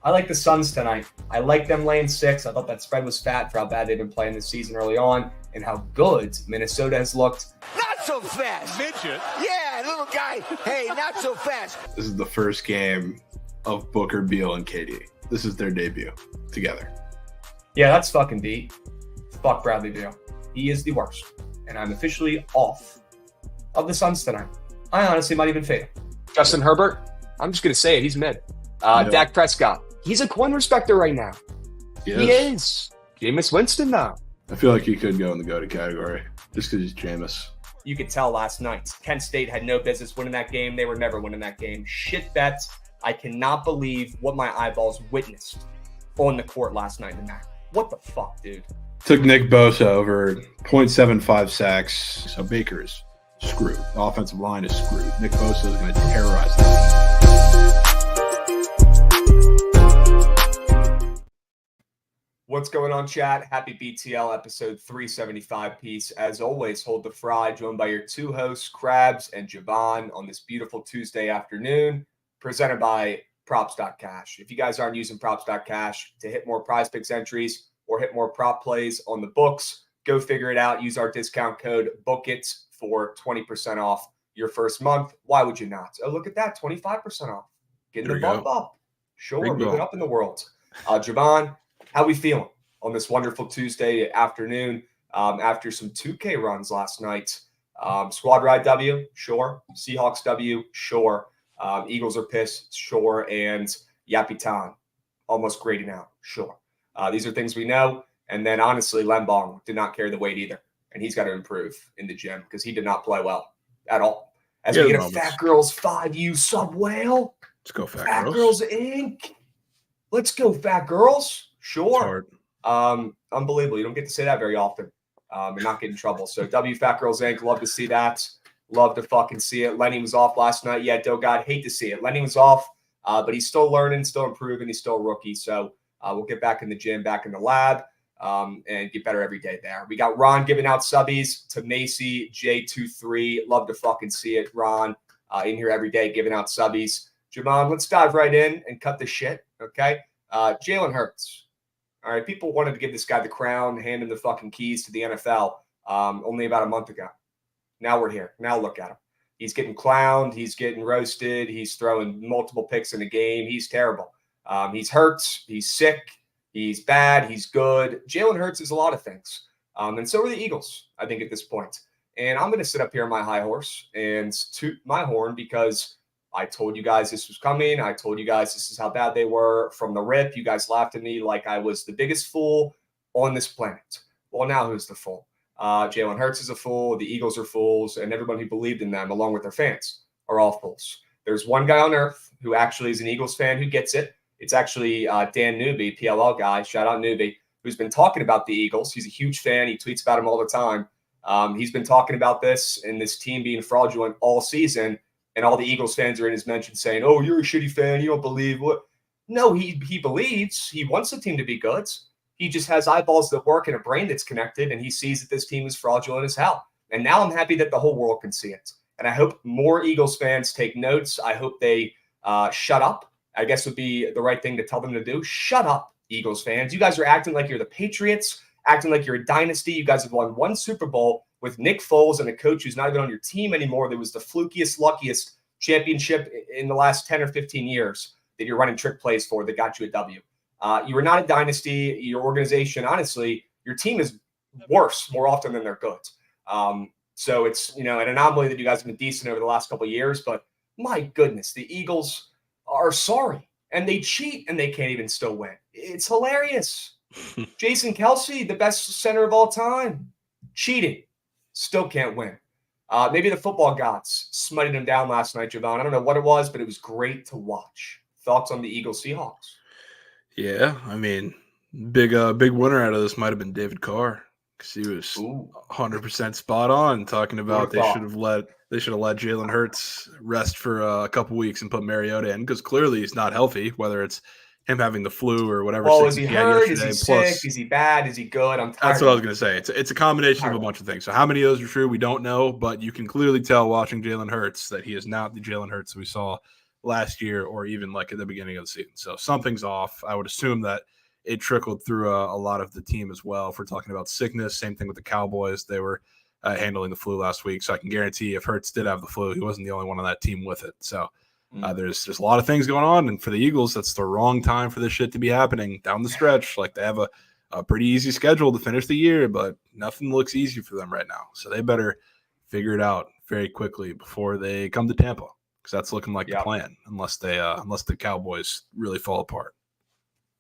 I like the Suns tonight. I like them laying 6. I thought that spread was fat for how bad they've been playing this season early on and how good Minnesota has looked. Not so fast. Midget. Yeah, little guy. Hey, not so fast. This is the first game of Booker, Beal, and KD. This is their debut together. Yeah, that's fucking beat. Fuck Bradley Beal. He is the worst. And I'm officially off of the Suns tonight. I honestly might even fade him. Justin Herbert, I'm just going to say it. He's mid. Dak Prescott, he's a coin respecter right now. Yes. He is. Jameis Winston now. I feel like he could go in the GOAT category just because he's Jameis. You could tell last night. Kent State had no business winning that game. They were never winning that game. Shit bets. I cannot believe what my eyeballs witnessed on the court last night in the MAC. What the fuck, dude? Took Nick Bosa over 0.75 sacks. So Baker is screwed. The offensive line is screwed. Nick Bosa is going to terrorize them. What's going on, chat? Happy BTL episode 375 piece. As always, hold the fry, joined by your two hosts, Krabs and Javon, on this beautiful Tuesday afternoon, presented by Props.cash. If you guys aren't using Props.cash to hit more prize picks entries or hit more prop plays on the books, go figure it out. Use our discount code BOOKITS for 20% off your first month. Why would you not? Oh, look at that, 25% off. Getting the bump up. Sure, moving up in the world. Javon, how we feeling on this wonderful Tuesday afternoon after some 2K runs last night? Squad Ride W, sure. Seahawks W, sure. Eagles are pissed, sure. And Yapitan, almost grading out, sure. These are things we know. And then, honestly, Lembong did not carry the weight either. And he's got to improve in the gym because he did not play well at all. As we get a Fat Girls 5U sub whale. Let's go, Fat Girls Inc. Let's go, Fat Girls. Sure. Unbelievable. You don't get to say that very often and not get in trouble. So W Fat Girls Inc. Love to see that. Love to fucking see it. Lenny was off last night. Yeah, God, hate to see it. Lenny was off, but he's still learning, still improving. He's still a rookie. So we'll get back in the gym, back in the lab, and get better every day there. We got Ron giving out subbies to Macy J23. Love to fucking see it. Ron in here every day giving out subbies. Javon, let's dive right in and cut the shit, okay? Jalen Hurts. All right, people wanted to give this guy the crown, hand him the fucking keys to the NFL only about a month ago. Now we're here. Now look at him. He's getting clowned. He's getting roasted. He's throwing multiple picks in a game. He's terrible. He's hurt. He's sick. He's bad. He's good. Jalen Hurts is a lot of things. And so are the Eagles, I think, at this point. And I'm going to sit up here on my high horse and toot my horn because I told you guys this was coming. I told you guys this is how bad they were from the rip. You guys laughed at me like I was the biggest fool on this planet. Well, now who's the fool? Jalen Hurts is a fool. The Eagles are fools. And everyone who believed in them, along with their fans, are all fools. There's one guy on earth who actually is an Eagles fan who gets it. It's actually Dan Newby, PLL guy. Shout out Newby, who's been talking about the Eagles. He's a huge fan. He tweets about them all the time. He's been talking about this and this team being fraudulent all season. And all the Eagles fans are in his mention saying, oh, you're a shitty fan. You don't believe what? No, he believes. He wants the team to be good. He just has eyeballs that work and a brain that's connected. And he sees that this team is fraudulent as hell. And now I'm happy that the whole world can see it. And I hope more Eagles fans take notes. I hope they shut up. I guess would be the right thing to tell them to do. Shut up, Eagles fans. You guys are acting like you're the Patriots, acting like you're a dynasty. You guys have won one Super Bowl with Nick Foles and a coach who's not even on your team anymore. That was the flukiest, luckiest championship in the last 10 or 15 years that you're running trick plays for that got you a W. You were not a dynasty. Your organization, honestly, your team is worse more often than they're good. So it's, an anomaly that you guys have been decent over the last couple of years. But my goodness, the Eagles are sorry. And they cheat and they can't even still win. It's hilarious. Jason Kelce, the best center of all time, cheating. Still can't win. Maybe the football gods smited him down last night, Javon. I don't know what it was, but it was great to watch. Thoughts on the Eagles Seahawks? Yeah, I mean, big winner out of this might have been David Carr because he was 100% spot on talking about they should have let Jalen Hurts rest for a couple weeks and put Mariota in because clearly he's not healthy, whether it's him having the flu or whatever. Well, is he hurt? Is he sick? Is he bad? Is he good? I'm tired. That's what I was going to say. It's a combination of a bunch of things. So how many of those are true, we don't know, but you can clearly tell watching Jalen Hurts that he is not the Jalen Hurts we saw last year or even like at the beginning of the season. So something's off. I would assume that it trickled through a lot of the team as well. If we're talking about sickness, same thing with the Cowboys. They were handling the flu last week. So I can guarantee if Hurts did have the flu, he wasn't the only one on that team with it. So there's a lot of things going on, and for the Eagles, that's the wrong time for this shit to be happening down the stretch. Like they have a pretty easy schedule to finish the year, but nothing looks easy for them right now. So they better figure it out very quickly before they come to Tampa. because that's looking like the plan, unless the Cowboys really fall apart.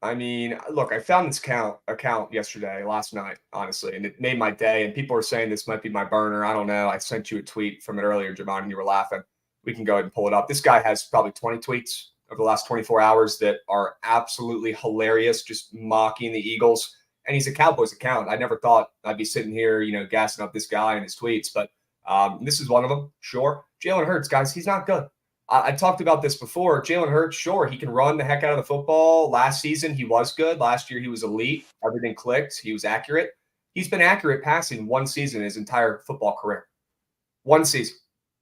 I mean, look, I found this account last night, honestly, and it made my day. And people are saying this might be my burner. I don't know. I sent you a tweet from it earlier, Javon, and you were laughing. We can go ahead and pull it up. This guy has probably 20 tweets over the last 24 hours that are absolutely hilarious, just mocking the Eagles. And he's a Cowboys account. I never thought I'd be sitting here, gassing up this guy and his tweets, but this is one of them. Sure. Jalen Hurts, guys, he's not good. I talked about this before. Jalen Hurts, sure, he can run the heck out of the football. Last season, he was good. Last year, he was elite. Everything clicked. He was accurate. He's been accurate passing one season his entire football career. One season.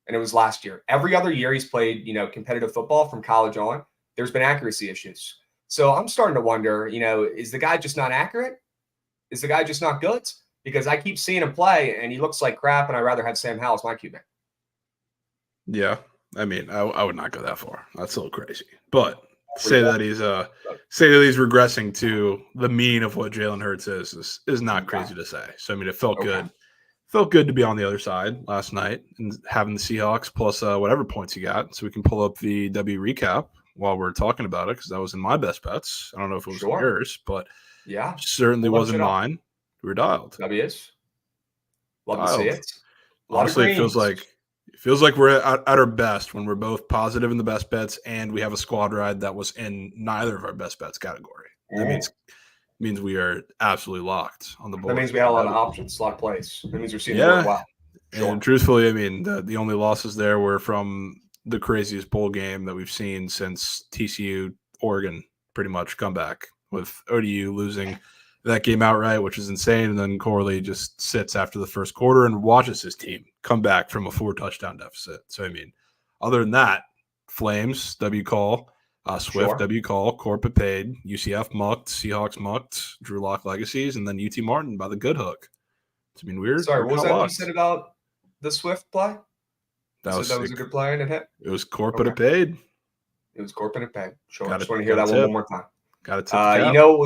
And it was last year. Every other year he's played, competitive football from college on. There's been accuracy issues. So I'm starting to wonder, is the guy just not accurate? Is the guy just not good? Because I keep seeing him play, and he looks like crap, and I'd rather have Sam Howell as my QB. Yeah. I mean, I would not go that far. That's a little crazy. But say that he's regressing to the mean of what Jalen Hurts is not crazy to say. So I mean, it felt good. Felt good to be on the other side last night and having the Seahawks plus whatever points you got. So we can pull up the W recap while we're talking about it, because that was in my best bets. I don't know if it was yours, but certainly wasn't mine. We were dialed. W's. Love to see it. Honestly, it feels like we're at our best when we're both positive in the best bets and we have a squad ride that was in neither of our best bets category. That means we are absolutely locked on the board. That means we had a lot of options, a lot of plays. That means we're seeing it work well. Sure. And truthfully, I mean, the only losses there were from the craziest bowl game that we've seen since TCU Oregon pretty much come back, with ODU losing that game outright, which is insane. And then Corley just sits after the first quarter and watches his team come back from a 4-touchdown deficit. So, I mean, other than that, Flames, W call, Swift, W call, Corpet paid, UCF mucked, Seahawks mucked, Drew Lock legacies, and then UT Martin by the good hook. I mean, weird. Sorry, what was that you said about the Swift play? That was a good play and it hit? It was Corpet paid. It was Corpet paid. Sure. I just want to hear that one more time. Got it. You know it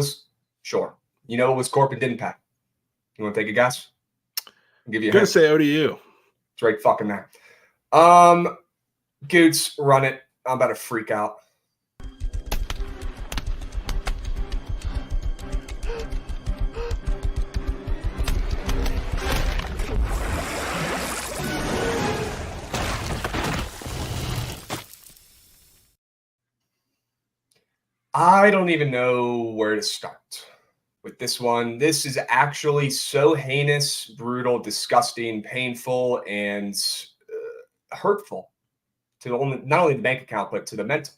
was Corpet didn't pay. You want to take a guess? I'll give you a hint. Gonna say ODU. It's right fucking there. Goots, run it. I'm about to freak out. I don't even know where to start with this one. This is actually so heinous, brutal, disgusting, painful, and hurtful to not only the bank account, but to the mental,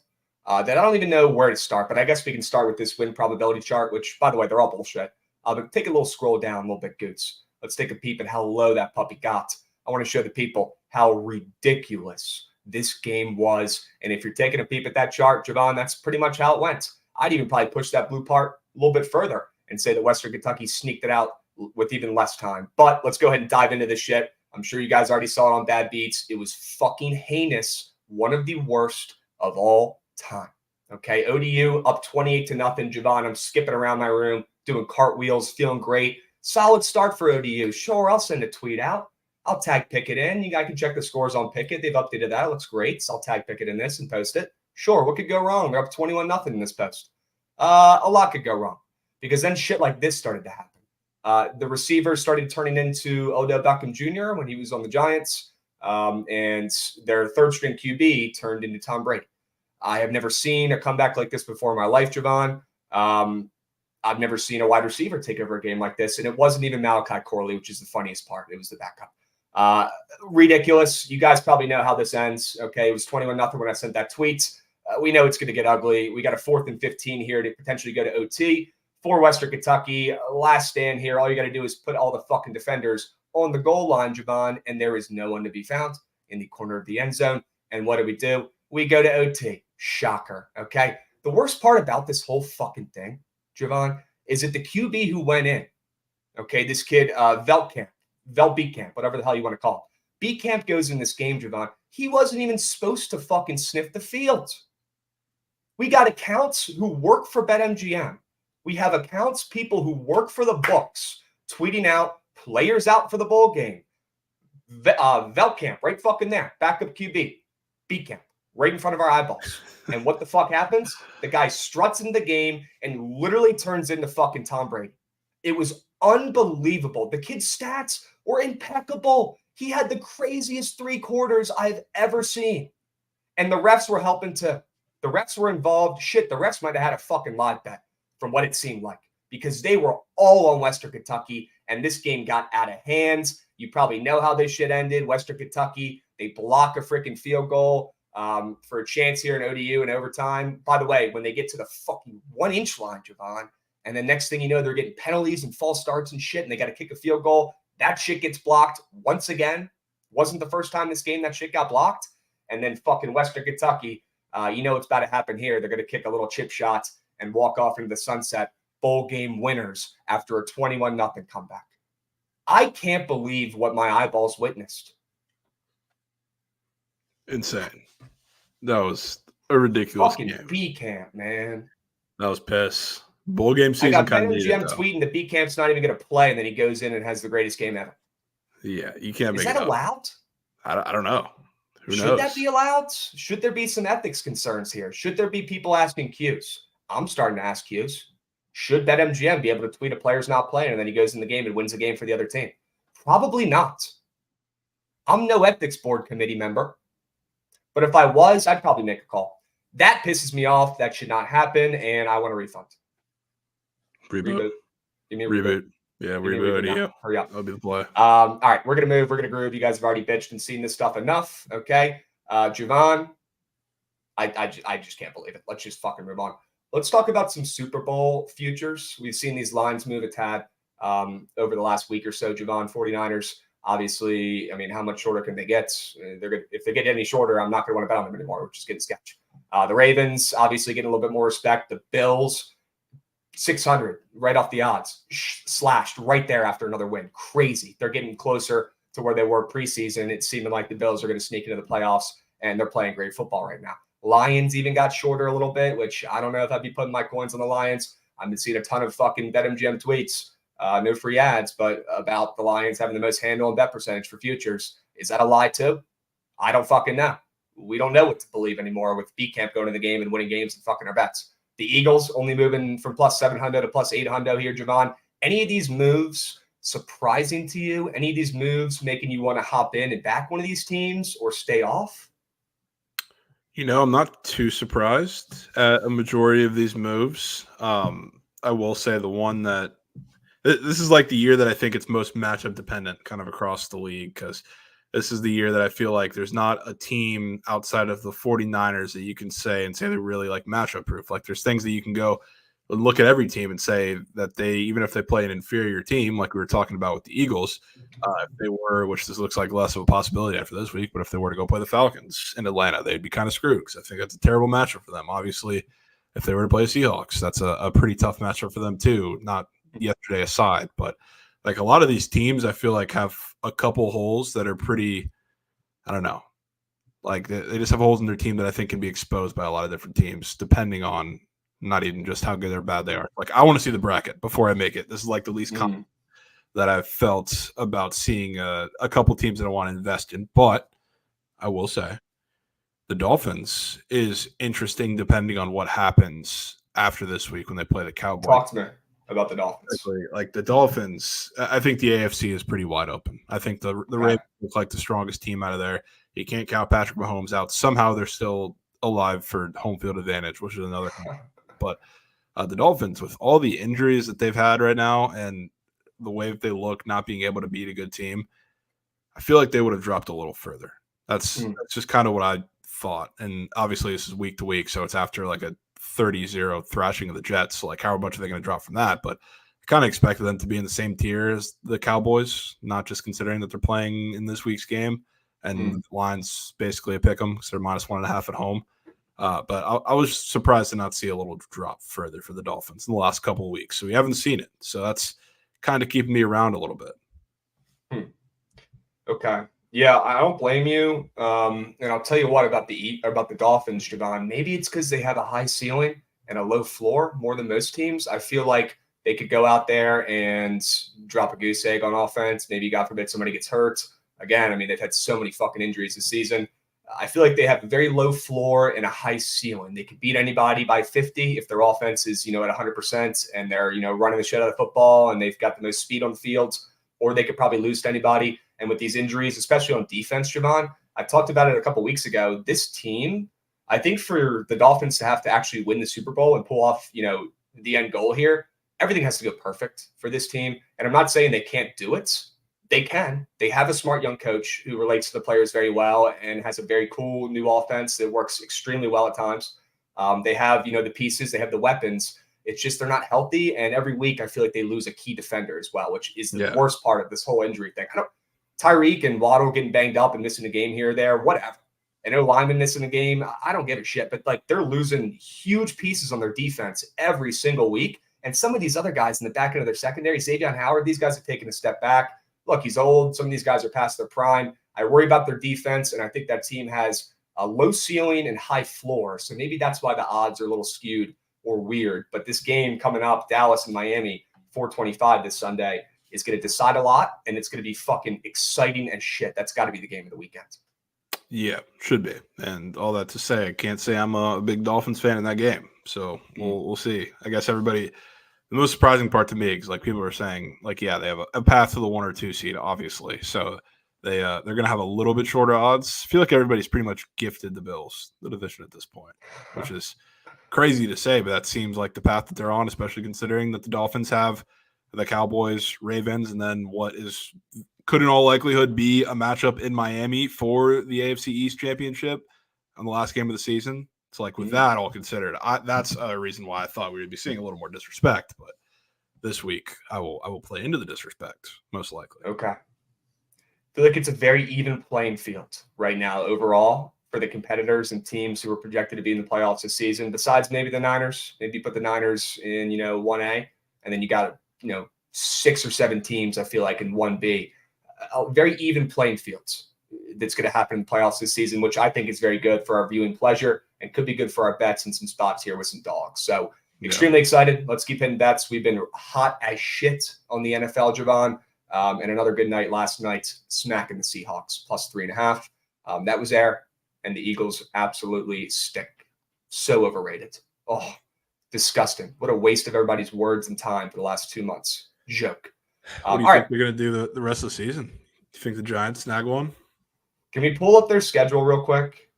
that I don't even know where to start. But I guess we can start with this win probability chart, which, by the way, they're all bullshit. But take a little scroll down a little bit, Goots. Let's take a peep at how low that puppy got. I want to show the people how ridiculous this game was. And if you're taking a peep at that chart, Javon, that's pretty much how it went. I'd even probably push that blue part a little bit further and say that Western Kentucky sneaked it out with even less time. But let's go ahead and dive into this shit. I'm sure you guys already saw it on Bad Beats. It was fucking heinous. One of the worst of all time. Okay, ODU up 28-0. Javon, I'm skipping around my room, doing cartwheels, feeling great. Solid start for ODU. Sure, I'll send a tweet out. I'll tag Pickett in. You guys can check the scores on Pickett. They've updated that. It looks great. So I'll tag Pickett in this and post it. Sure, what could go wrong? They're up 21-0 in this post. A lot could go wrong because then shit like this started to happen. The receivers started turning into Odell Beckham Jr. when he was on the Giants, and their third-string QB turned into Tom Brady. I have never seen a comeback like this before in my life, Javon. I've never seen a wide receiver take over a game like this, and it wasn't even Malachi Corley, which is the funniest part. It was the backup. Ridiculous. You guys probably know how this ends. Okay, it was 21-0 when I sent that tweet. We know it's going to get ugly. We got a 4th and 15 here to potentially go to OT for Western Kentucky. Last stand here. All you got to do is put all the fucking defenders on the goal line, Javon, and there is no one to be found in the corner of the end zone. And what do? We go to OT. Shocker. Okay. The worst part about this whole fucking thing, Javon, is that the QB who went in, okay, this kid, Veltkamp, whatever the hell you want to call it. B-Camp goes in this game, Javon. He wasn't even supposed to fucking sniff the field. We got accounts who work for BetMGM. We have accounts, people who work for the books, tweeting out players out for the bowl game. Veltkamp, right fucking there. Backup QB. B-Camp. right in front of our eyeballs. And what the fuck happens? The guy struts in the game and literally turns into fucking Tom Brady. It was unbelievable. The kid's stats were impeccable. He had the craziest 3 quarters I've ever seen. And the refs were helping too. The refs were involved. Shit, the refs might have had a fucking live bet from what it seemed like, because they were all on Western Kentucky, and this game got out of hands. You probably know how this shit ended. Western Kentucky, they block a freaking field goal for a chance here in ODU in overtime. By the way, when they get to the fucking 1-inch line, Javon, and the next thing you know, they're getting penalties and false starts and shit, and they got to kick a field goal. That shit gets blocked once again. Wasn't the first time this game that shit got blocked. And then fucking Western Kentucky, you know what's about to happen here. They're going to kick a little chip shot and walk off into the sunset, bowl game winners after a 21-0 comeback. I can't believe what my eyeballs witnessed. Insane. That was a ridiculous fucking game. B camp, man. That was piss. Bowl game season I got kind of needed, BetMGM tweeting that B camp's not even going to play, and then he goes in and has the greatest game ever. Yeah, you can't make Is it that up. allowed? I don't know. Who knows? Should that be allowed? Should there be some ethics concerns here? Should there be people asking Qs? I'm starting to ask Qs. Should BetMGM be able to tweet a player's not playing and then he goes in the game and wins the game for the other team? Probably not. I'm no ethics board committee member, but if I was, I'd probably make a call. That pisses me off. That should not happen, and I want a refund. Reboot. Give me a Reboot. Yeah, reboot. now. Yeah. Hurry up. That'll be the play. All right, we're going to move. We're going to groove. You guys have already bitched and seen this stuff enough, okay? Javon, I just can't believe it. Let's just fucking move on. Let's talk about some Super Bowl futures. We've seen these lines move a tad over the last week or so. Javon, 49ers, obviously, I mean, how much shorter can they get? If they get any shorter, I'm not going to want to bet on them anymore, which is getting sketchy. The Ravens, obviously, getting a little bit more respect. The Bills, 600 right off the odds, slashed right there after another win. Crazy. They're getting closer to where they were preseason. It's seeming like the Bills are going to sneak into the playoffs, and they're playing great football right now. Lions even got shorter a little bit, which I don't know if I'd be putting my coins on the Lions. I've been seeing a ton of fucking BetMGM tweets, no free ads, but about the Lions having the most handle and bet percentage for futures. Is that a lie too? I don't fucking know. We don't know what to believe anymore with B Camp going to the game and winning games and fucking our bets. The Eagles only moving from plus 700 to plus 800 here, Javon. Any of these moves surprising to you? Any of these moves making you want to hop in and back one of these teams or stay off? You know, I'm not too surprised at a majority of these moves. I will say the one that this is like the year that I think it's most matchup dependent kind of across the league, because this is the year that I feel like there's not a team outside of the 49ers that you can say they're really like matchup proof. Like there's things that you can go and look at every team and say that they, even if they play an inferior team, like we were talking about with the Eagles, if they were, which this looks like less of a possibility after this week, but if they were to go play the Falcons in Atlanta, they'd be kind of screwed, because I think that's a terrible matchup for them. Obviously, if they were to play the Seahawks, that's a pretty tough matchup for them too, not yesterday aside. But like a lot of these teams, I feel like have a couple holes that are pretty, I don't know, like they just have holes in their team that I think can be exposed by a lot of different teams, depending on not even just how good or bad they are. Like I want to see the bracket before I make it. This is like the least common that I've felt about seeing a couple teams that I want to invest in. But I will say the Dolphins is interesting depending on what happens after this week when they play the Cowboys. Talk to me about the Dolphins. Like the Dolphins, I think the AFC is pretty wide open. I think the Ravens look like the strongest team out of there. You can't count Patrick Mahomes out. Somehow they're still alive for home field advantage, which is another thing. But the Dolphins, with all the injuries that they've had right now and the way that they look, not being able to beat a good team, I feel like they would have dropped a little further. That's just kind of what I thought. And obviously this is week to week, so it's after like a 30-0 thrashing of the Jets. So like how much are they going to drop from that? But I kind of expected them to be in the same tier as the Cowboys, not just considering that they're playing in this week's game. And the line's basically a pick 'em because they're minus 1.5 at home. But I was surprised to not see a little drop further for the Dolphins in the last couple of weeks. So we haven't seen it. So that's kind of keeping me around a little bit. Okay. Yeah, I don't blame you. And I'll tell you what about the Dolphins, Javon. Maybe it's because they have a high ceiling and a low floor more than most teams. I feel like they could go out there and drop a goose egg on offense. Maybe, God forbid, somebody gets hurt. Again, I mean, they've had so many fucking injuries this season. I feel like they have a very low floor and a high ceiling. They could beat anybody by 50 if their offense is, at 100% and they're, running the shit out of football and they've got the most speed on the field, or they could probably lose to anybody. And with these injuries, especially on defense, Javon, I talked about it a couple weeks ago. This team, I think for the Dolphins to have to actually win the Super Bowl and pull off, the end goal here, everything has to go perfect for this team. And I'm not saying they can't do it. They can. They have a smart young coach who relates to the players very well and has a very cool new offense that works extremely well at times. They have, the pieces. They have the weapons. It's just they're not healthy. And every week I feel like they lose a key defender as well, which is the worst part of this whole injury thing. Tyreek and Waddle getting banged up and missing a game here or there, whatever. I know linemen missing a game. I don't give a shit. But, they're losing huge pieces on their defense every single week. And some of these other guys in the back end of their secondary, Xavier Howard, these guys have taken a step back. Look, he's old. Some of these guys are past their prime. I worry about their defense, and I think that team has a low ceiling and high floor. So maybe that's why the odds are a little skewed or weird. But this game coming up, Dallas and Miami, 4:25 this Sunday, is going to decide a lot, and it's going to be fucking exciting as shit. That's got to be the game of the weekend. Yeah, should be. And all that to say, I can't say I'm a big Dolphins fan in that game. So we'll see. I guess everybody – the most surprising part to me is people are saying they have a path to the 1 or 2 seed, obviously. So they're going to have a little bit shorter odds. I feel like everybody's pretty much gifted the Bills the division at this point, which is crazy to say, but that seems like the path that they're on, especially considering that the Dolphins have the Cowboys, Ravens, and then could in all likelihood be a matchup in Miami for the AFC East championship on the last game of the season. So, with that all considered, that's a reason why I thought we would be seeing a little more disrespect. But this week, I will play into the disrespect, most likely. Okay. I feel like it's a very even playing field right now overall for the competitors and teams who are projected to be in the playoffs this season, besides maybe the Niners. Maybe put the Niners in, 1A, and then you got, 6 or 7 teams, I feel like, in 1B. Very even playing fields that's going to happen in the playoffs this season, which I think is very good for our viewing pleasure and could be good for our bets and some spots here with some dogs. So extremely excited. Let's keep hitting bets. We've been hot as shit on the NFL, Javon. And another good night last night, smacking the Seahawks plus 3.5. That was there. And the Eagles absolutely stink. So overrated. Oh, disgusting. What a waste of everybody's words and time for the last 2 months. Joke. What do you think they're going to do the rest of the season? Do you think the Giants snag one? Can we pull up their schedule real quick?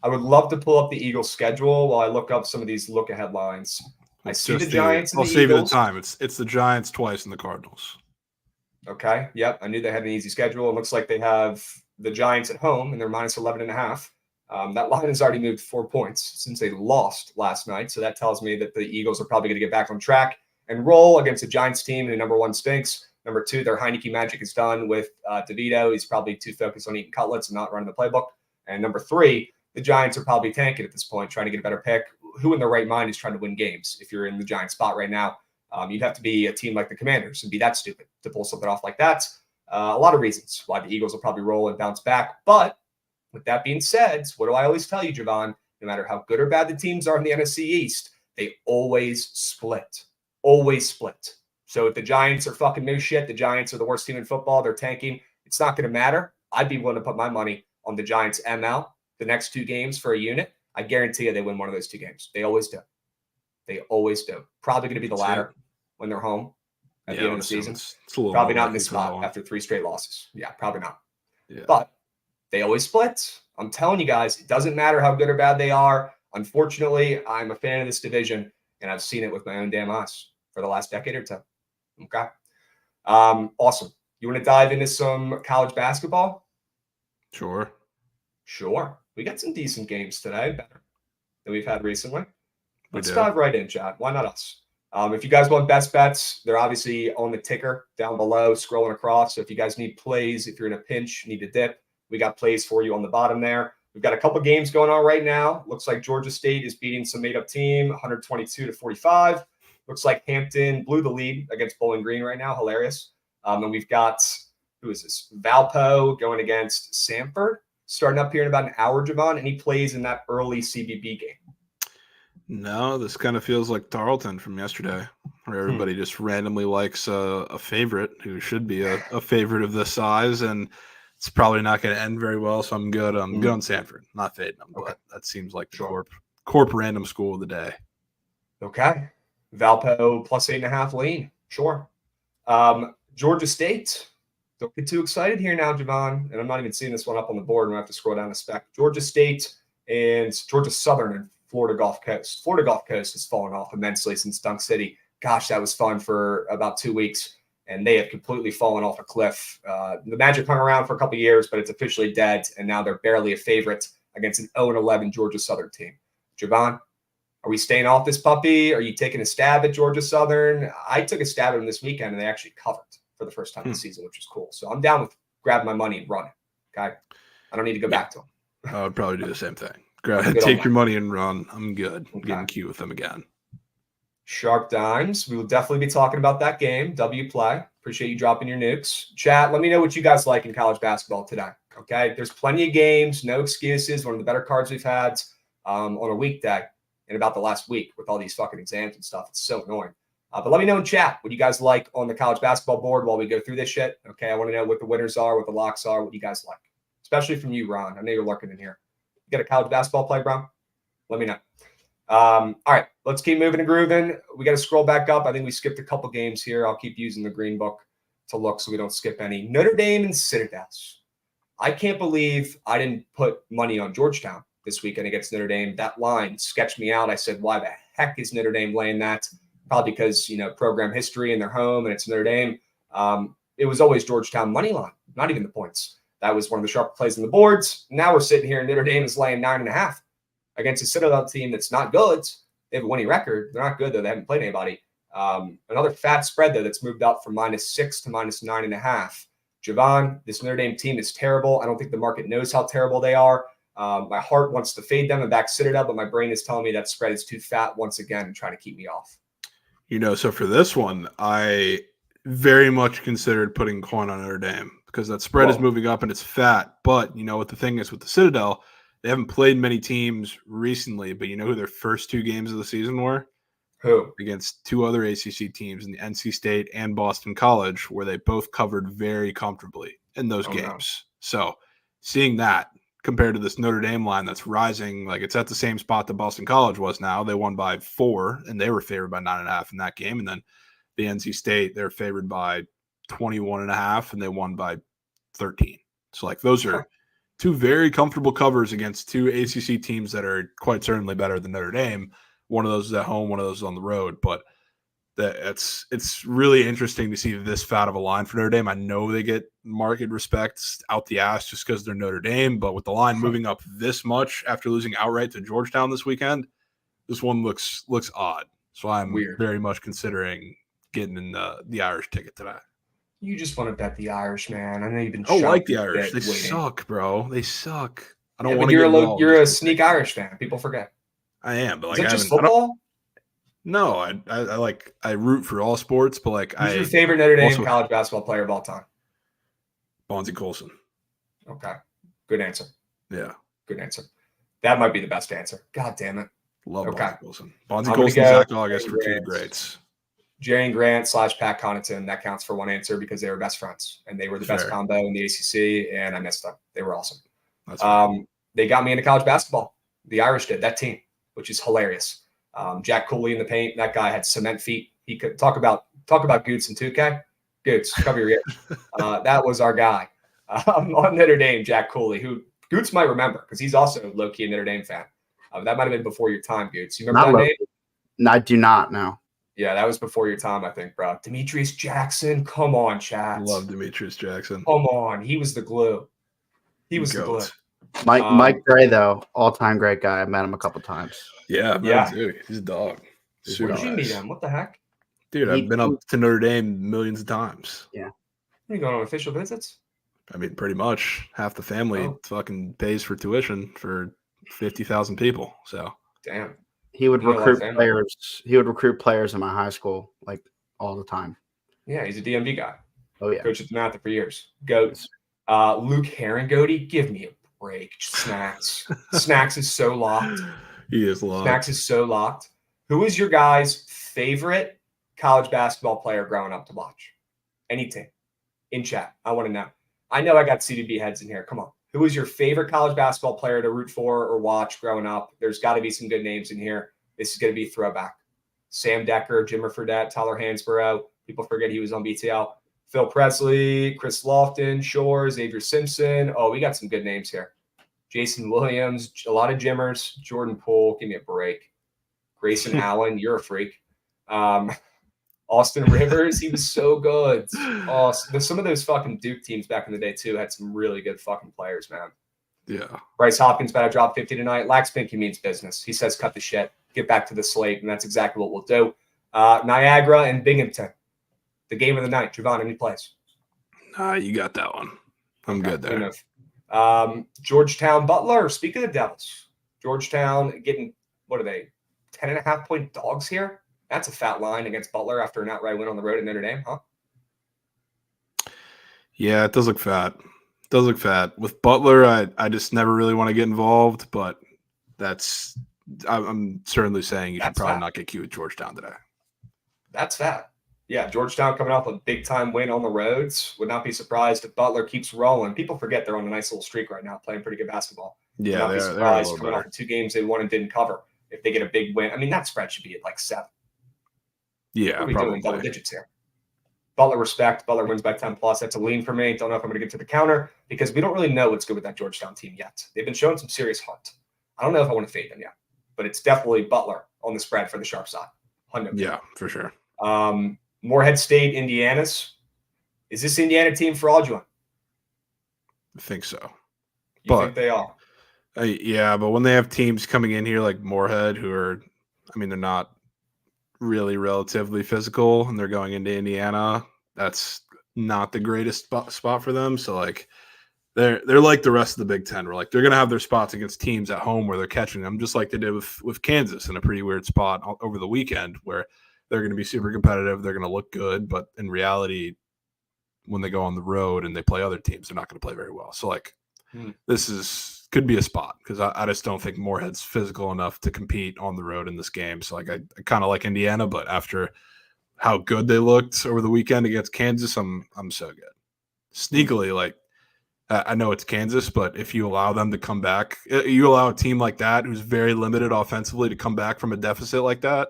I would love to pull up the Eagles' schedule while I look up some of these look-ahead lines. I see the Giants and the Eagles. I'll save you the time. It's the Giants twice and the Cardinals. Okay. Yep. I knew they had an easy schedule. It looks like they have the Giants at home, and they're minus 11.5. That line has already moved 4 points since they lost last night. So that tells me that the Eagles are probably going to get back on track and roll against a Giants team who, number 1, stinks. Number 2, their Heineke magic is done with DeVito. He's probably too focused on eating cutlets and not running the playbook. And number 3, the Giants are probably tanking at this point, trying to get a better pick. Who in their right mind is trying to win games? If you're in the Giants spot right now, you'd have to be a team like the Commanders and be that stupid to pull something off like that. A lot of reasons why the Eagles will probably roll and bounce back. But with that being said, what do I always tell you, Javon? No matter how good or bad the teams are in the NFC East, they always split. Always split. So if the Giants are fucking new shit, the Giants are the worst team in football, they're tanking, it's not going to matter. I'd be willing to put my money on the Giants ML the next 2 games for a unit. I guarantee you they win one of those 2 games. They always do. They always do. Probably going to be the latter when they're home at the end of the season. Probably not in this spot after 3 straight losses. Yeah, probably not. Yeah. But they always split. I'm telling you guys, it doesn't matter how good or bad they are. Unfortunately, I'm a fan of this division, and I've seen it with my own damn eyes for the last decade or 2. Okay. Awesome. You want to dive into some college basketball? Sure. We got some decent games today, better than we've had recently. Let's dive right in, Chad. Why not us? If you guys want best bets, they're obviously on the ticker down below, scrolling across. So if you guys need plays, if you're in a pinch, need a dip, we got plays for you on the bottom there. We've got a couple games going on right now. Looks like Georgia State is beating some made-up team, 122-45. Looks like Hampton blew the lead against Bowling Green right now. Hilarious. And we've got, who is this? Valpo going against Samford, starting up here in about an hour, Javon. Any plays in that early CBB game? No, this kind of feels like Tarleton from yesterday, where everybody just randomly likes a favorite who should be a favorite of this size. And It's probably not going to end very well, so I'm good. I'm good on Sanford. Not fading them, Okay. but that seems like the Sure. corp random school of the day. Okay. Valpo plus 8.5 lean. Sure. Georgia State. Don't get too excited here now, Javon. And I'm not even seeing this one up on the board. I'm going to have to scroll down a spec. Georgia State and Georgia Southern and Florida Gulf Coast. Florida Gulf Coast has fallen off immensely since Dunk City. Gosh, that was fun for about 2 weeks. And they have completely fallen off a cliff. The Magic hung around for a couple of years, but it's officially dead. And now they're barely a favorite against an 0-11 Georgia Southern team. Javon, are we staying off this puppy? Are you taking a stab at Georgia Southern? I took a stab at them this weekend, and they actually covered for the first time this season, which is cool. So I'm down with grabbing my money and running. Okay, I don't need to go back to them. I would probably do the same thing. Take your money and run. I'm good. I'm getting cute with them again. Shark Dimes. We will definitely be talking about that game. W play. Appreciate you dropping your nukes. Chat, let me know what you guys like in college basketball today. Okay, there's plenty of games. No excuses. One of the better cards we've had on a weekday in about the last week with all these fucking exams and stuff. It's so annoying. But let me know in chat what you guys like on the college basketball board while we go through this shit. Okay, I want to know what the winners are, what the locks are, what you guys like. Especially from you, Ron. I know you're lurking in here. You got a college basketball play, bro? Let me know. All right, let's keep moving and grooving. We got to scroll back up. I think we skipped a couple games here. I'll keep using the green book to look so we don't skip any. Notre Dame and Citadel. I can't believe I didn't put money on Georgetown this weekend against Notre Dame. That line sketched me out. I said, why the heck is Notre Dame laying that? Probably because, program history and their home and it's Notre Dame. It was always Georgetown money line, not even the points. That was one of the sharp plays on the boards. Now we're sitting here and Notre Dame is laying 9.5 against a Citadel team that's not good. They have a winning record. They're not good, though. They haven't played anybody. Another fat spread, though, that's moved up from -6 to -9.5. Javon, this Notre Dame team is terrible. I don't think the market knows how terrible they are. My heart wants to fade them and back Citadel, but my brain is telling me that spread is too fat once again and trying to keep me off. So for this one, I very much considered putting coin on Notre Dame because that spread is moving up and it's fat. But what the thing is with the Citadel, they haven't played many teams recently, but you know who their first 2 games of the season were? Who? Against 2 other ACC teams in the NC State and Boston College, where they both covered very comfortably in those games. No. So seeing that compared to this Notre Dame line that's rising, like it's at the same spot that Boston College was now. They won by 4, and they were favored by 9.5 in that game. And then the NC State, they're favored by 21.5, and they won by 13. So like those are 2 very comfortable covers against 2 ACC teams that are quite certainly better than Notre Dame. One of those is at home, one of those is on the road. But it's really interesting to see this fat of a line for Notre Dame. I know they get market respect out the ass just because they're Notre Dame, but with the line moving up this much after losing outright to Georgetown this weekend, this one looks odd. So I'm very much considering getting in the Irish ticket today. You just want to bet the Irish, man. I know you've been. I don't like the Irish. They suck, bro. They suck. I don't want to. You're a sneak Irish fan. People forget. I am, but like, is it just football? No, I root for all sports, but like, who's your favorite Notre Dame college basketball player of all time? Bonzie Colson. Okay, good answer. Yeah, good answer. That might be the best answer. God damn it. Love Bonzie Colson. Bonzie Colson, Zach August for 2 greats. Jarian Grant / Pat Connaughton. That counts for one answer because they were best friends and they were the best combo in the ACC, and I missed them. They were awesome. They got me into college basketball. The Irish did, that team, which is hilarious. Jack Cooley in the paint. That guy had cement feet. He could talk about Goots and 2K. Goots, cover your ears. That was our guy on Notre Dame, Jack Cooley, who Goots might remember because he's also low-key a Notre Dame fan. That might have been before your time, Goots. You remember that name? No, I do not know. Yeah, that was before your time, I think, bro. Demetrius Jackson. Come on, chat. Love Demetrius Jackson. Come on. He was the glue. He was the glue. Mike Gray, though, all-time great guy. I met him a couple times. Yeah. Dude, he's a dog. Where did you meet him? What the heck? Dude, I've been up to Notre Dame millions of times. Yeah. Are you going on official visits? I mean, pretty much half the family fucking pays for tuition for 50,000 people. So damn. He would recruit players. He would recruit players in my high school like all the time. Yeah, he's a DMV guy. Oh yeah, coached at the Mather for years. Goats. Luke Herringody, give me a break. Snacks. Snacks is so locked. He is locked. Snacks is so locked. Who is your guys' favorite college basketball player growing up to watch? Any team in chat. I want to know. I know I got CDB heads in here. Come on. Who was your favorite college basketball player to root for or watch growing up? There's got to be some good names in here. This is going to be throwback. Sam Decker, Jimmer Fredette, Tyler Hansborough. People forget he was on BTL. Phil Presley, Chris Lofton, Shore, Xavier Simpson. Oh, we got some good names here. Jason Williams, a lot of Jimmers. Jordan Poole, give me a break. Grayson Allen, you're a freak. Austin Rivers, he was so good. Oh, some of those fucking Duke teams back in the day, too, had some really good fucking players, man. Yeah. Bryce Hopkins about to drop 50 tonight. Lax Pinky means business. He says cut the shit. Get back to the slate, and that's exactly what we'll do. Niagara and Binghamton. The game of the night. Javon, any plays? You got that one. I'm good there. Georgetown Butler. Speaking of Devils, Georgetown getting, what are they, 10.5-point dogs here? That's a fat line against Butler after an outright win on the road at Notre Dame, huh? Yeah, it does look fat. It does look fat. With Butler, I just never really want to get involved, but I'm certainly saying you should probably not get cute with Georgetown today. That's fat. Yeah, Georgetown coming off a big-time win on the roads. Would not be surprised if Butler keeps rolling. People forget they're on a nice little streak right now, playing pretty good basketball. Yeah, would not be surprised coming off the 2 games they won and didn't cover. If they get a big win, I mean, that spread should be at like 7. Yeah, we'll be doing double digits here. Butler respect. Butler wins by 10+. That's a lean for me. Don't know if I'm going to get to the counter because we don't really know what's good with that Georgetown team yet. They've been showing some serious heart. I don't know if I want to fade them yet, but it's definitely Butler on the spread for the sharp side. 100%. Yeah, for sure. Morehead State, Indiana's. Is this Indiana team fraudulent? I think so. You think they are? Yeah, but when they have teams coming in here like Morehead, who are, I mean, they're not really relatively physical, and they're going into Indiana, that's not the greatest spot for them. So, like, they're like the rest of the Big Ten. Where, like, they're going to have their spots against teams at home where they're catching them, just like they did with Kansas in a pretty weird spot over the weekend where they're going to be super competitive. They're going to look good, but in reality, when they go on the road and they play other teams, they're not going to play very well. So, like, this could be a spot because I just don't think Morehead's physical enough to compete on the road in this game. So, like, I kind of like Indiana, but after how good they looked over the weekend against Kansas, I'm so good. Sneakily, like, I know it's Kansas, but if you allow them to come back, you allow a team like that who's very limited offensively to come back from a deficit like that,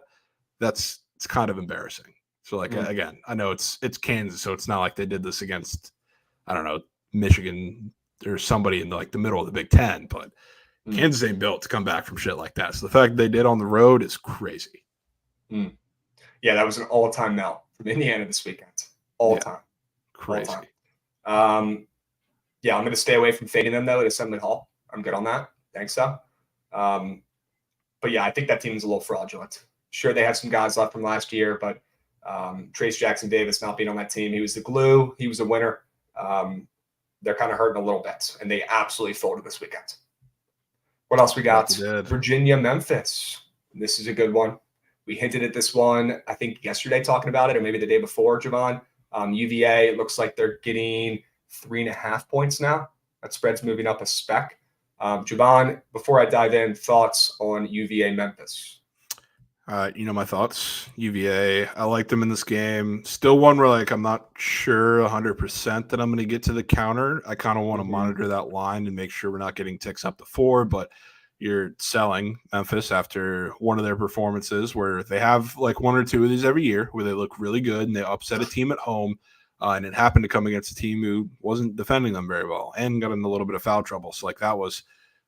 it's kind of embarrassing. So, like, again, I know it's Kansas, so it's not like they did this against, I don't know, Michigan or somebody in like the middle of the Big Ten, but Kansas ain't built to come back from shit like that. So the fact they did on the road is crazy. Yeah, that was an all-time melt from Indiana this weekend. All-time. Crazy. All-time. Yeah, I'm going to stay away from fading them, though, at Assembly Hall. I'm good on that. Thanks, so. But, yeah, I think that team is a little fraudulent. Sure, they have some guys left from last year, but Trace Jackson Davis not being on that team, he was the glue. He was a winner. They're kind of hurting a little bit, and they absolutely folded this weekend. What else we got? Virginia, Memphis. This is a good one. We hinted at this one, I think, yesterday talking about it, or maybe the day before, Javon. UVA, it looks like they're getting 3.5 points now. That spread's moving up a speck. Javon, before I dive in, thoughts on UVA Memphis? You know my thoughts. UVA, I like them in this game. Still one where, like, I'm not sure 100% that I'm going to get to the counter. I kind of want to monitor that line and make sure we're not getting ticks up to 4, but you're selling Memphis after one of their performances where they have like 1 or 2 of these every year where they look really good and they upset a team at home. And it happened to come against a team who wasn't defending them very well and got in a little bit of foul trouble. So, like, that was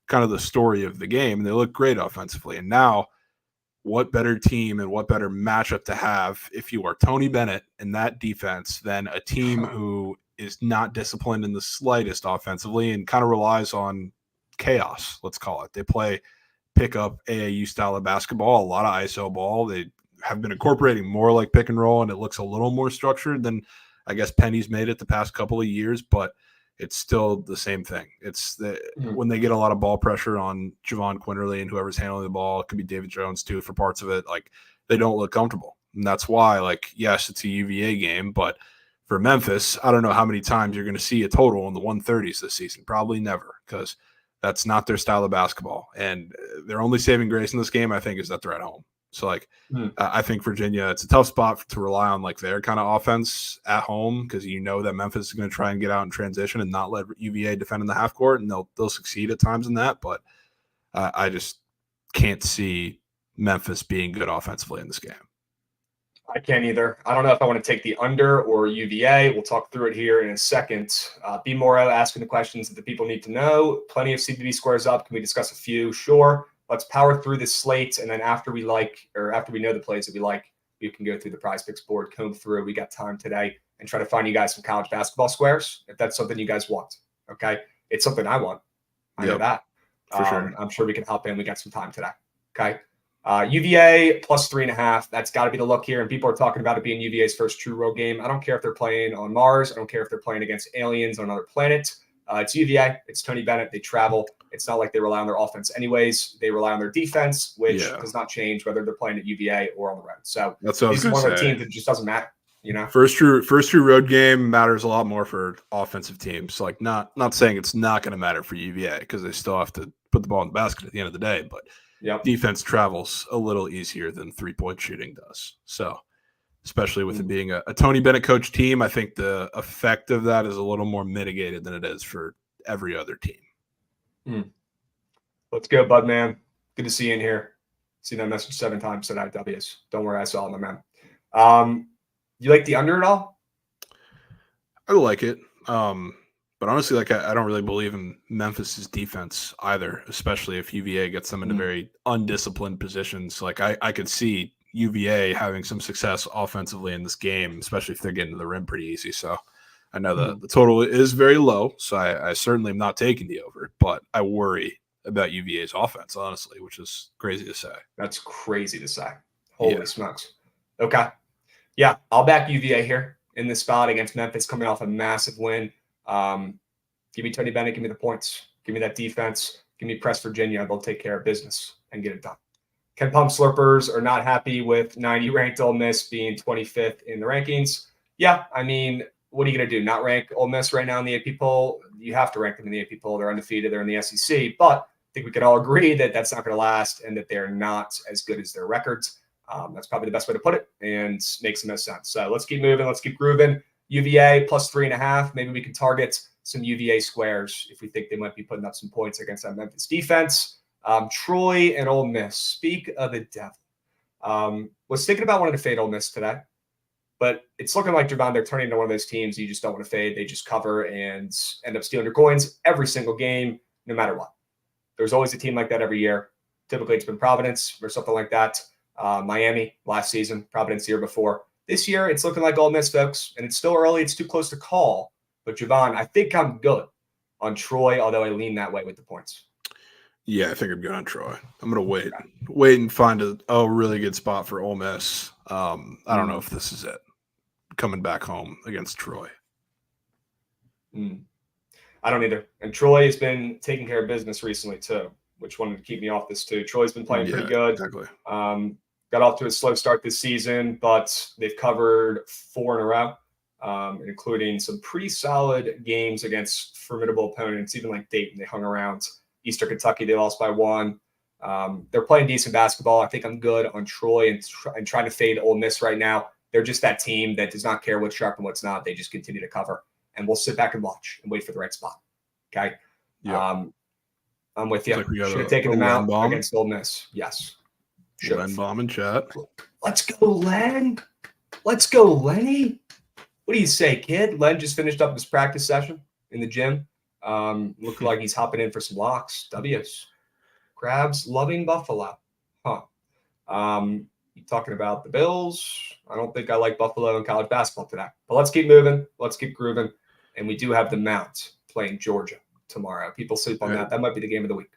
kind of the story of the game. And they look great offensively. And now, what better team and what better matchup to have if you are Tony Bennett and that defense than a team who is not disciplined in the slightest offensively and kind of relies on chaos, let's call it. They play pick-up AAU style of basketball, a lot of ISO ball. They have been incorporating more like pick and roll, and it looks a little more structured than I guess Penny's made it the past couple of years, but it's still the same thing. It's when they get a lot of ball pressure on Javon Quinterly and whoever's handling the ball, it could be David Jones too for parts of it. Like, they don't look comfortable. And that's why, like, yes, it's a UVA game, but for Memphis, I don't know how many times you're going to see a total in the 130s this season. Probably never, because that's not their style of basketball. And their only saving grace in this game, I think, is that they're at home. So like, Hmm. I think Virginia, it's a tough spot to rely on like their kind of offense at home because you know that Memphis is going to try and get out in transition and not let UVA defend in the half court, and they'll succeed at times in that. But I just can't see Memphis being good offensively in this game. I can't either. I don't know if I want to take the under or UVA. We'll talk through it here in a second. B. Morrow asking the questions that the people need to know. Plenty of CBB squares up. Can we discuss a few? Sure. Let's power through this slate, and then after we know the plays that we like, we can go through the Prize Picks board, comb through. We got time today, and try to find you guys some college basketball squares if that's something you guys want. Okay, it's something I want. I know that for sure. I'm sure we can hop in. We got some time today. Okay. UVA plus 3.5. That's got to be the look here. And people are talking about it being UVA's first true road game. I don't care if they're playing on Mars. I don't care if they're playing against aliens on another planet. It's UVA. It's Tony Bennett. They travel. It's not like they rely on their offense anyways. They rely on their defense, which does not change whether they're playing at UVA or on the road. So that's what this is one of the teams that just doesn't matter. You know, first true road game matters a lot more for offensive teams. Like not saying it's not going to matter for UVA because they still have to put the ball in the basket at the end of the day, but defense travels a little easier than 3-point shooting does. So, especially with it being a Tony Bennett coach team, I think the effect of that is a little more mitigated than it is for every other team. Let's go, Bud Man. Good to see you in here. See that message 7 times tonight, W's. Don't worry, I saw it, my man. You like the under at all? I like it. But honestly, like I don't really believe in Memphis's defense either, especially if UVA gets them into very undisciplined positions. Like I could see UVA having some success offensively in this game, especially if they're getting to the rim pretty easy. So I know the total is very low, so I certainly am not taking the over, but I worry about UVA's offense, honestly, which is crazy to say. That's crazy to say. Holy smokes. Okay. Yeah, I'll back UVA here in this spot against Memphis coming off a massive win. Give me Tony Bennett. Give me the points. Give me that defense. Give me press Virginia. They'll take care of business and get it done. Ken Pump Slurpers are not happy with 90 ranked Ole Miss being 25th in the rankings. Yeah, I mean, what are you going to do? Not rank Ole Miss right now in the AP poll? You have to rank them in the AP poll. They're undefeated. They're in the SEC. But I think we can all agree that that's not going to last and that they're not as good as their records. That's probably the best way to put it and makes the most sense. So let's keep moving. Let's keep grooving. UVA plus 3.5. Maybe we can target some UVA squares if we think they might be putting up some points against that Memphis defense. Troy and Ole Miss. Speak of the devil. Was thinking about wanting to fade Ole Miss today, but it's looking like, Javon, they're turning into one of those teams you just don't want to fade. They just cover and end up stealing your coins every single game, no matter what. There's always a team like that every year. Typically, it's been Providence or something like that. Miami last season, Providence the year before. This year, it's looking like Ole Miss, folks, and it's still early. It's too close to call. But, Javon, I think I'm good on Troy, although I lean that way with the points. Yeah, I think I'm good on Troy. I'm going to wait and find a really good spot for Ole Miss. I don't know if this is it, coming back home against Troy. I don't either. And Troy has been taking care of business recently, too, which wanted to keep me off this, too. Troy's been playing pretty good. Exactly. Got off to a slow start this season, but they've covered 4 in a row, including some pretty solid games against formidable opponents, even like Dayton. They hung around. Eastern Kentucky, they lost by 1. They're playing decent basketball. I think I'm good on Troy and trying to fade Ole Miss right now. They're just that team that does not care what's sharp and what's not. They just continue to cover. And we'll sit back and watch and wait for the right spot. Okay? Yeah. I'm with you. Like should have taken them out against Ole Miss. Yes. Len Baum in chat. Let's go, Len. Let's go, Lenny. What do you say, kid? Len just finished up his practice session in the gym. Looked like he's hopping in for some locks. W's. Crabs loving Buffalo. Huh. You talking about the Bills? I don't think I like Buffalo in college basketball today. But let's keep moving. Let's keep grooving. And we do have the Mount playing Georgia tomorrow. People sleep on that. That might be the game of the week.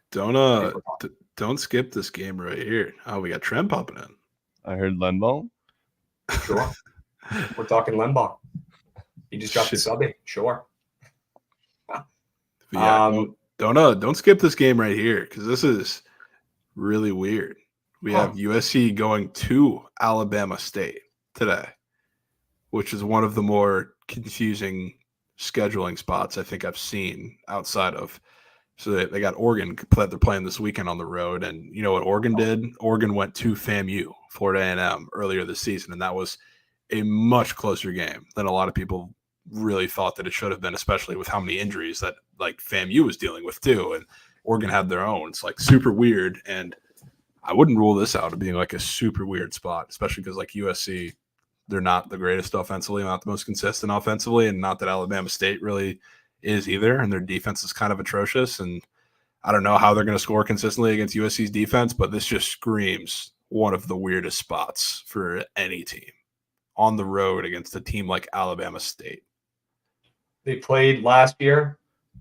Don't skip this game right here. Oh, we got Trent popping in. I heard Len Baum. Sure. We're talking Len Baum. He just dropped the subby. Sure. Yeah, don't skip this game right here because this is really weird. We have USC going to Alabama State today, which is one of the more confusing scheduling spots I think I've seen outside of. So they got Oregon that they're playing this weekend on the road, and you know what Oregon did? Oregon went to FAMU Florida A&M, earlier this season, and that was a much closer game than a lot of people really thought that it should have been, especially with how many injuries that like FAMU was dealing with too, and Oregon had their own. It's like super weird, and I wouldn't rule this out of being like a super weird spot, especially because like USC, they're not the greatest offensively, not the most consistent offensively, and not that Alabama State really is either, and their defense is kind of atrocious, and I don't know how they're going to score consistently against USC's defense, but this just screams one of the weirdest spots for any team on the road against a team like Alabama State. They played last year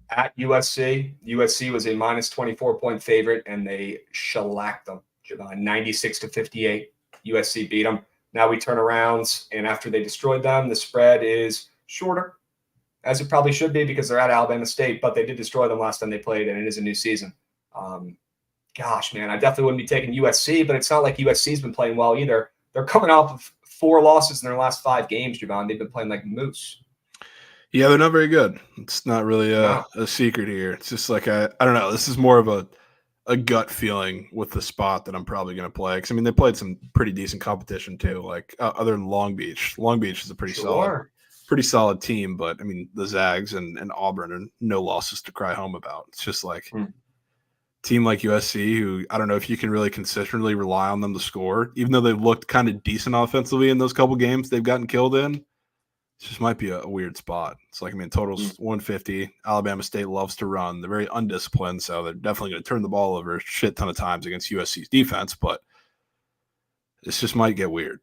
at USC. USC was a minus 24-point favorite, and they shellacked them. 96-58. USC beat them. Now we turn around, and after they destroyed them, the spread is shorter, as it probably should be because they're at Alabama State, but they did destroy them last time they played, and it is a new season. Gosh, man, I definitely wouldn't be taking USC, but it's not like USC's been playing well either. They're coming off of 4 losses in their last 5 games, Javon. They've been playing like moose. Yeah, they're not very good. It's not really a secret here. It's just like, I don't know. This is more of a gut feeling with the spot that I'm probably going to play. Because, I mean, they played some pretty decent competition too, like other than Long Beach. Long Beach is a pretty solid team, but, I mean, the Zags and Auburn are no losses to cry home about. It's just like team like USC, who I don't know if you can really consistently rely on them to score, even though they've looked kind of decent offensively in those couple games they've gotten killed in. It just might be a weird spot. It's like, I mean, total's 150. Alabama State loves to run. They're very undisciplined, so they're definitely going to turn the ball over a shit ton of times against USC's defense, but this just might get weird.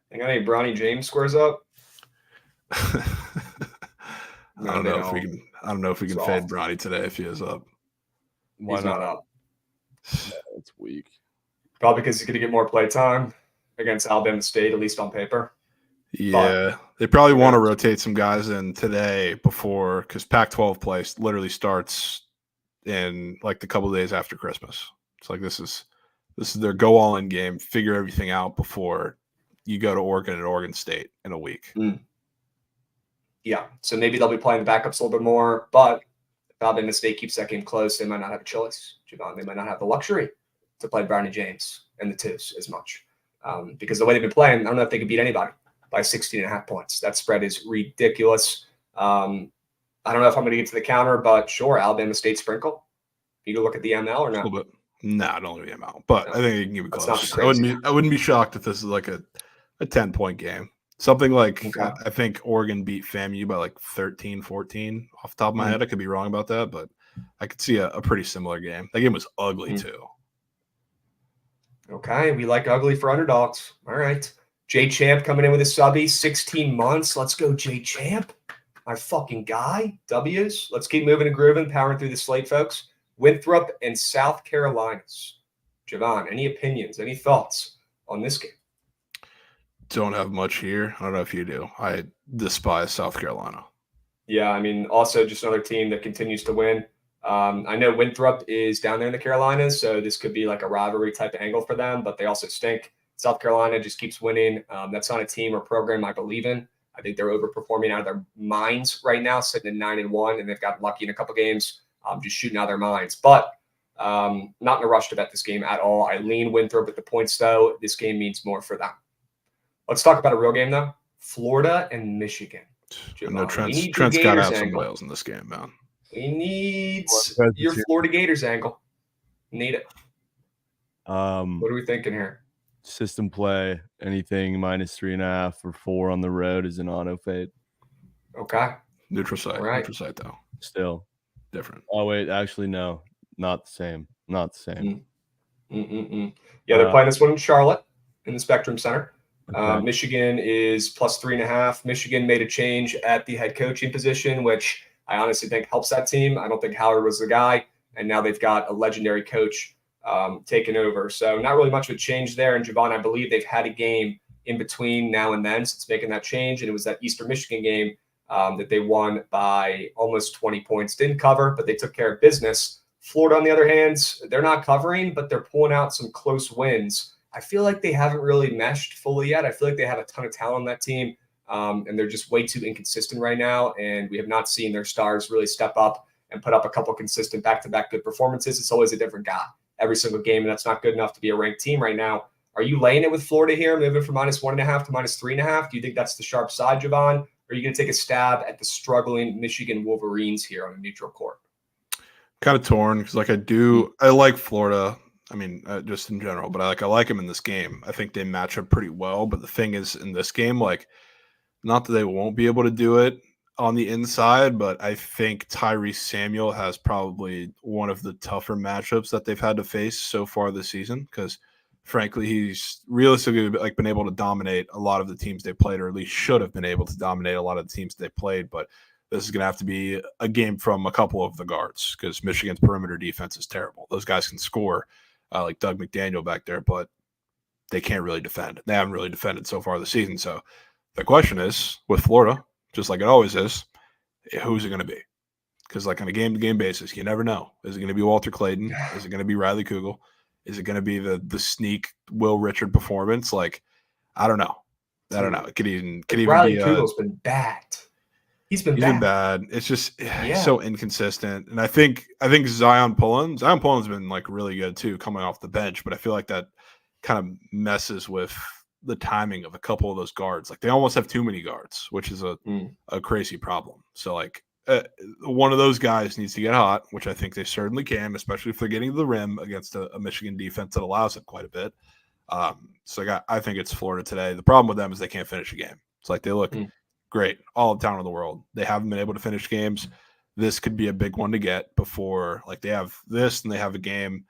Think any Bronny James squares up? I don't know if we can fade Bronny today if he is up. He's not up. That's weak. Probably because he's going to get more play time against Alabama State, at least on paper. Yeah, they probably want to rotate some guys in today before, because Pac-12 play literally starts in like the couple of days after Christmas. It's like this is their go all in game, figure everything out before you go to Oregon and Oregon State in a week. Yeah, so maybe they'll be playing the backups a little bit more, but if Alabama State keeps that game close, they might not have a choice, Javon. They might not have the luxury to play Bronny James and the twos as much because the way they've been playing, I don't know if they could beat anybody by 16.5 points. That spread is ridiculous. I don't know if I'm going to get to the counter, but sure, Alabama State sprinkle. You can look at the ML or not? A little bit. Nah, don't look at the ML, but I think you can give it close. I wouldn't be shocked if this is like a 10-point game. Something like I think Oregon beat FAMU by like 13-14 off the top of my head. I could be wrong about that, but I could see a pretty similar game. That game was ugly too. Okay, we like ugly for underdogs. All right. Jay Champ coming in with a subby, 16 months. Let's go, Jay Champ. My fucking guy. W's. Let's keep moving and grooving, powering through the slate, folks. Winthrop and South Carolinas. Javon, any opinions, any thoughts on this game? Don't have much here. I don't know if you do. I despise South Carolina. Yeah, I mean, also just another team that continues to win. I know Winthrop is down there in the Carolinas, so this could be like a rivalry type of angle for them, but they also stink. South Carolina just keeps winning. That's not a team or program I believe in. I think they're overperforming out of their minds right now, sitting at 9-1, and they've got lucky in a couple games, just shooting out of their minds. But not in a rush to bet this game at all. I lean Winthrop with the points, though. This game means more for them. Let's talk about a real game, though. Florida and Michigan. No, Trent's got to have some whales in this game, man. We need your Florida Gators angle. Need it. What are we thinking here? System play, anything -3.5 or 4 on the road is an auto fade. Okay. Neutral site. Right. Neutral site, though. Still. Different. Oh, wait. Actually, no. Not the same. Not the same. Yeah, they're playing this one in Charlotte in the Spectrum Center. Okay. Michigan is +3.5. Michigan made a change at the head coaching position, which I honestly think helps that team. I don't think Howard was the guy, and now they've got a legendary coach taken over. So not really much of a change there. And Javon, I believe they've had a game in between now and then since making that change, and it was that Eastern Michigan game that they won by almost 20 points. Didn't cover, but they took care of business. Florida, on the other hand, they're not covering, but they're pulling out some close wins. I feel like they haven't really meshed fully yet. I feel like they have a ton of talent on that team, and they're just way too inconsistent right now, and we have not seen their stars really step up and put up a couple consistent back-to-back good performances. It's always a different guy. every single game, and that's not good enough to be a ranked team right now. Are you laying it with Florida here, moving from -1.5 to -3.5? Do you think that's the sharp side, Javon? Or are you going to take a stab at the struggling Michigan Wolverines here on a neutral court? Kind of torn because, like, I like Florida. I mean, just in general, but I like them in this game. I think they match up pretty well. But the thing is, in this game, like, not that they won't be able to do it on the inside, but I think Tyrese Samuel has probably one of the tougher matchups that they've had to face so far this season because, frankly, he's realistically like been able to dominate a lot of the teams they played, or at least should have been able to dominate a lot of the teams they played. But this is going to have to be a game from a couple of the guards because Michigan's perimeter defense is terrible. Those guys can score like Doug McDaniel back there, but they can't really defend. They haven't really defended so far this season. So the question is, with Florida, just like it always is, who's it going to be? Because like on a game-to-game basis, you never know. Is it going to be Walter Clayton? Is it going to be Riley Kugel? Is it going to be the sneak Will Richard performance? Like, I don't know. I don't know. It could even Riley be Kugel's been bad. He's been bad. It's just he's so inconsistent. And I think Zion Pullins been like really good too, coming off the bench. But I feel like that kind of messes with the timing of a couple of those guards. Like they almost have too many guards, which is a crazy problem. So like one of those guys needs to get hot, which I think they certainly can, especially if they're getting to the rim against a Michigan defense that allows it quite a bit. So I think it's Florida today. The problem with them is they can't finish a game. It's like they look great, all the talent in the world. They haven't been able to finish games. This could be a big one to get before, like they have this and they have a game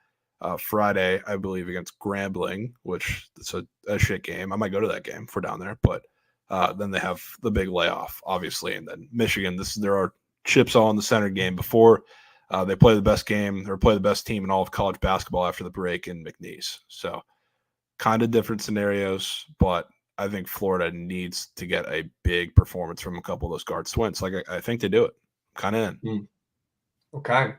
Friday, I believe, against Grambling, which it's a shit game. I might go to that game if we're down there, but then they have the big layoff, obviously, and then Michigan. There are chips all in the center game before they play the best game or play the best team in all of college basketball after the break in McNeese. So kind of different scenarios, but I think Florida needs to get a big performance from a couple of those guards to win. So I think they do it. Kind of in. Okay.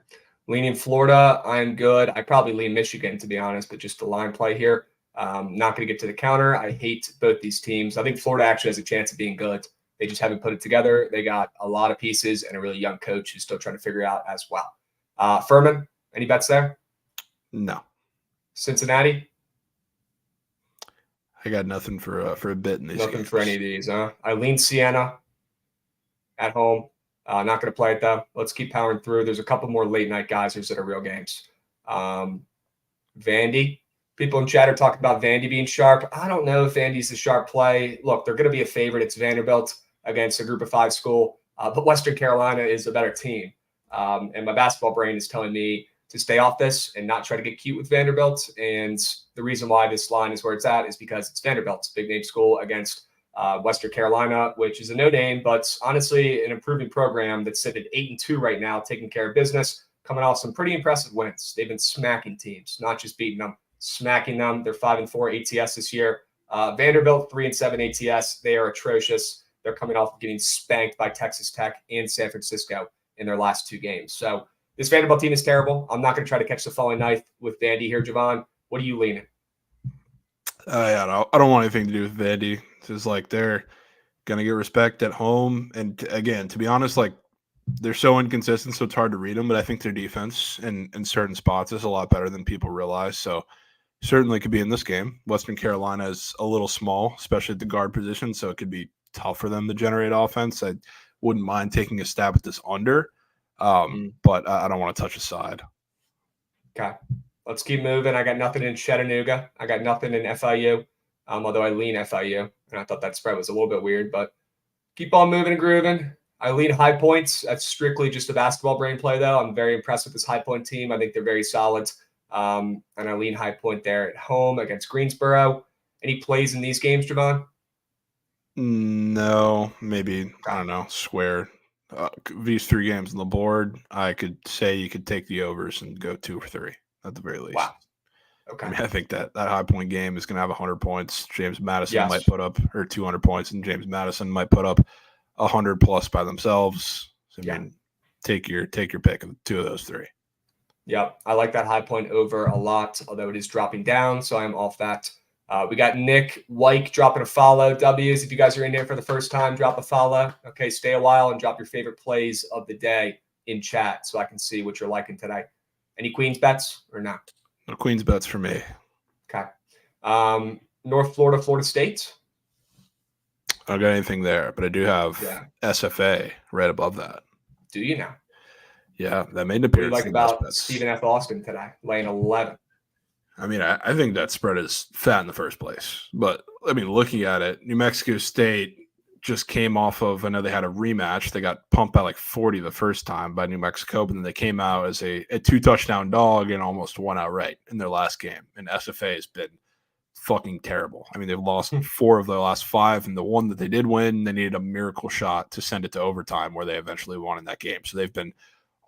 Leaning Florida, I'm good. I probably lean Michigan, to be honest, but just the line play here. Not going to get to the counter. I hate both these teams. I think Florida actually has a chance of being good. They just haven't put it together. They got a lot of pieces and a really young coach who's still trying to figure it out as well. Furman, any bets there? No. Cincinnati? I got nothing for a bit in these Nothing games. for any of these, huh? I lean Siena at home. Not going to play it, though. Let's keep powering through. There's a couple more late-night geysers that are real games. Vandy. People in chat are talking about Vandy being sharp. I don't know if Vandy's the sharp play. Look, they're going to be a favorite. It's Vanderbilt against a group of 5 school. But Western Carolina is a better team. And my basketball brain is telling me to stay off this and not try to get cute with Vanderbilt. And the reason why this line is where it's at is because it's Vanderbilt. It's a big-name school against Western Carolina, which is a no-name, but honestly an improving program that's sitting at 8-2 right now, taking care of business, coming off some pretty impressive wins. They've been smacking teams, not just beating them, smacking them. They're 5-4 ATS this year. Vanderbilt 3-7 ATS. They are atrocious. They're coming off of getting spanked by Texas Tech and San Francisco in their last 2 games. So this Vanderbilt team is terrible. I'm not going to try to catch the falling knife with Vandy here, Javon. What are you leaning? I don't want anything to do with Vandy. It's like they're going to get respect at home. And again, to be honest, like they're so inconsistent, so it's hard to read them. But I think their defense in certain spots is a lot better than people realize. So certainly could be in this game. Western Carolina is a little small, especially at the guard position. So it could be tough for them to generate offense. I wouldn't mind taking a stab at this under. But I don't want to touch a side. Okay. Let's keep moving. I got nothing in Chattanooga. I got nothing in FIU, although I lean FIU. And I thought that spread was a little bit weird, but keep on moving and grooving. I lean High Points. That's strictly just a basketball brain play, though. I'm very impressed with this High Point team. I think they're very solid. And I lean High Point there at home against Greensboro. Any plays in these games, Javon? No, maybe, I don't know, square. These 3 games on the board, I could say you could take the overs and go 2 or 3 at the very least. Wow. Okay. I mean, I think that High Point game is going to have 100 points. James Madison might put up, or 200 points, and James Madison might put up 100 plus by themselves. So, I mean, take your pick of 2 of those 3. Yep. I like that High Point over a lot, although it is dropping down, so I'm off that. We got Nick Wyke dropping a follow. W's, if you guys are in here for the first time, drop a follow. Okay, stay a while and drop your favorite plays of the day in chat so I can see what you're liking today. Any Queens bets or not? No Queens bets for me. Okay. North Florida, Florida State. I don't got anything there, but I do have SFA right above that. Do you now? Yeah, that made an What do you appearance. like in the best about bets. Stephen F. Austin today, laying 11? I mean, I think that spread is fat in the first place. But, I mean, looking at it, New Mexico State just came off of, I know they had a rematch. They got pumped by like 40 the first time by New Mexico, but then they came out as a 2-touchdown dog and almost won outright in their last game. And SFA has been fucking terrible. I mean, they've lost 4 of their last 5, and the one that they did win, they needed a miracle shot to send it to overtime where they eventually won in that game. So they've been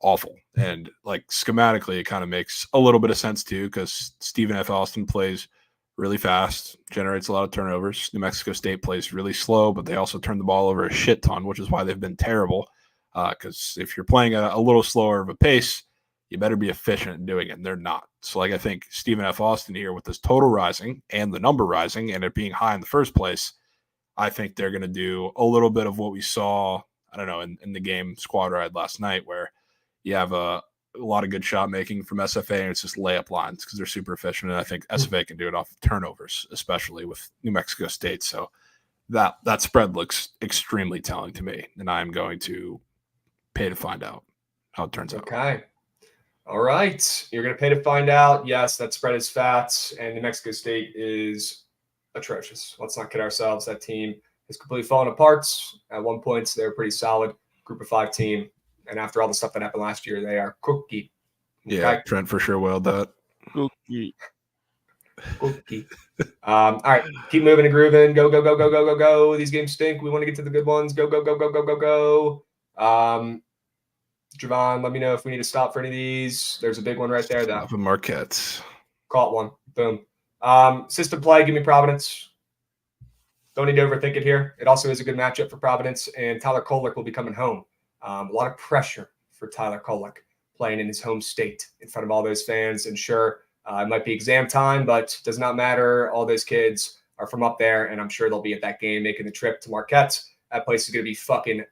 awful. And like schematically, it kind of makes a little bit of sense too, because Stephen F. Austin plays really fast, generates a lot of turnovers. New Mexico State plays really slow, but they also turn the ball over a shit ton, which is why they've been terrible. Because if you're playing a little slower of a pace, you better be efficient in doing it. And they're not. So like I think Stephen F. Austin here with this total rising and the number rising and it being high in the first place, I think they're going to do a little bit of what we saw, I don't know, in the game squad ride last night where you have a lot of good shot making from SFA, and it's just layup lines because they're super efficient. And I think SFA can do it off of turnovers, especially with New Mexico State. So that spread looks extremely telling to me, and I'm going to pay to find out how it turns out. Okay. All right. You're going to pay to find out. Yes, that spread is fat, and New Mexico State is atrocious. Let's not kid ourselves. That team has completely fallen apart. At one point, they were pretty solid Group of 5 team. And after all the stuff that happened last year, they are cookie. Okay? Yeah, Trent for sure willed that. Cookie. All right, keep moving and grooving. Go, go, go, go, go, go, go. These games stink. We want to get to the good ones. Go, go, go, go, go, go, go. Javon, let me know if we need to stop for any of these. There's a big one right there, though. Stop at Marquette. Caught one. Boom. System play. Give me Providence. Don't need to overthink it here. It also is a good matchup for Providence, and Tyler Kolek will be coming home. A lot of pressure for Tyler Kolek playing in his home state in front of all those fans. And sure, it might be exam time, but does not matter. All those kids are from up there, and I'm sure they'll be at that game making the trip to Marquette. That place is going to be fucking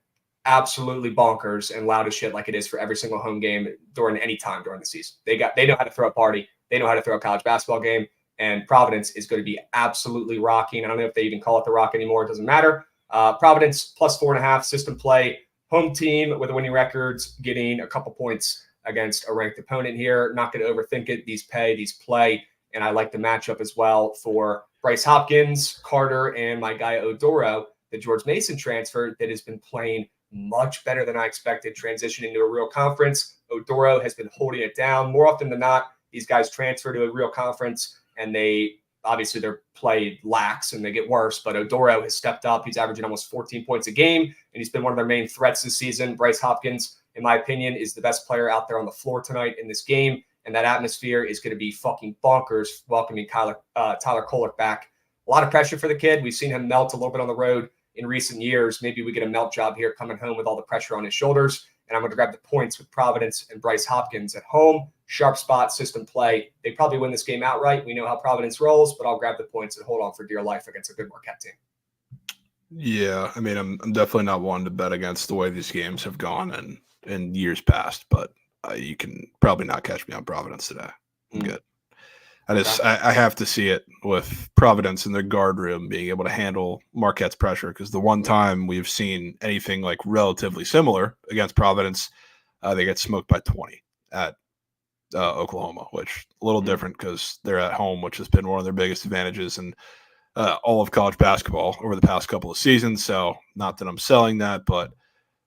absolutely bonkers and loud as shit like it is for every single home game during any time during the season. They know how to throw a party. They know how to throw a college basketball game, and Providence is going to be absolutely rocking. I don't know if they even call it the Rock anymore. It doesn't matter. Providence plus 4.5 system play. Home team with a winning records, getting a couple points against a ranked opponent here. Not going to overthink it. These play. And I like the matchup as well for Bryce Hopkins, Carter, and my guy Odoro, the George Mason transfer that has been playing much better than I expected, transitioning to a real conference. Odoro has been holding it down. More often than not, these guys transfer to a real conference, and obviously their play lacks and they get worse, but Odoro has stepped up. He's averaging almost 14 points a game, and he's been one of their main threats this season. Bryce Hopkins, in my opinion, is the best player out there on the floor tonight in this game, and that atmosphere is going to be fucking bonkers welcoming Tyler Kolek back. A lot of pressure for the kid. We've seen him melt a little bit on the road in recent years. Maybe we get a melt job here coming home with all the pressure on his shoulders, and I'm going to grab the points with Providence and Bryce Hopkins at home. Sharp spot, system play. They probably win this game outright. We know how Providence rolls, but I'll grab the points and hold on for dear life against a good Marquette team. Yeah, I mean, I'm definitely not one to bet against the way these games have gone in years past, but you can probably not catch me on Providence today. I'm good. I have to see it with Providence in their guard room being able to handle Marquette's pressure, because the one time we've seen anything like relatively similar against Providence, they get smoked by 20 at Oklahoma, which a little different because they're at home, which has been one of their biggest advantages in all of college basketball over the past couple of seasons. So not that I'm selling that, but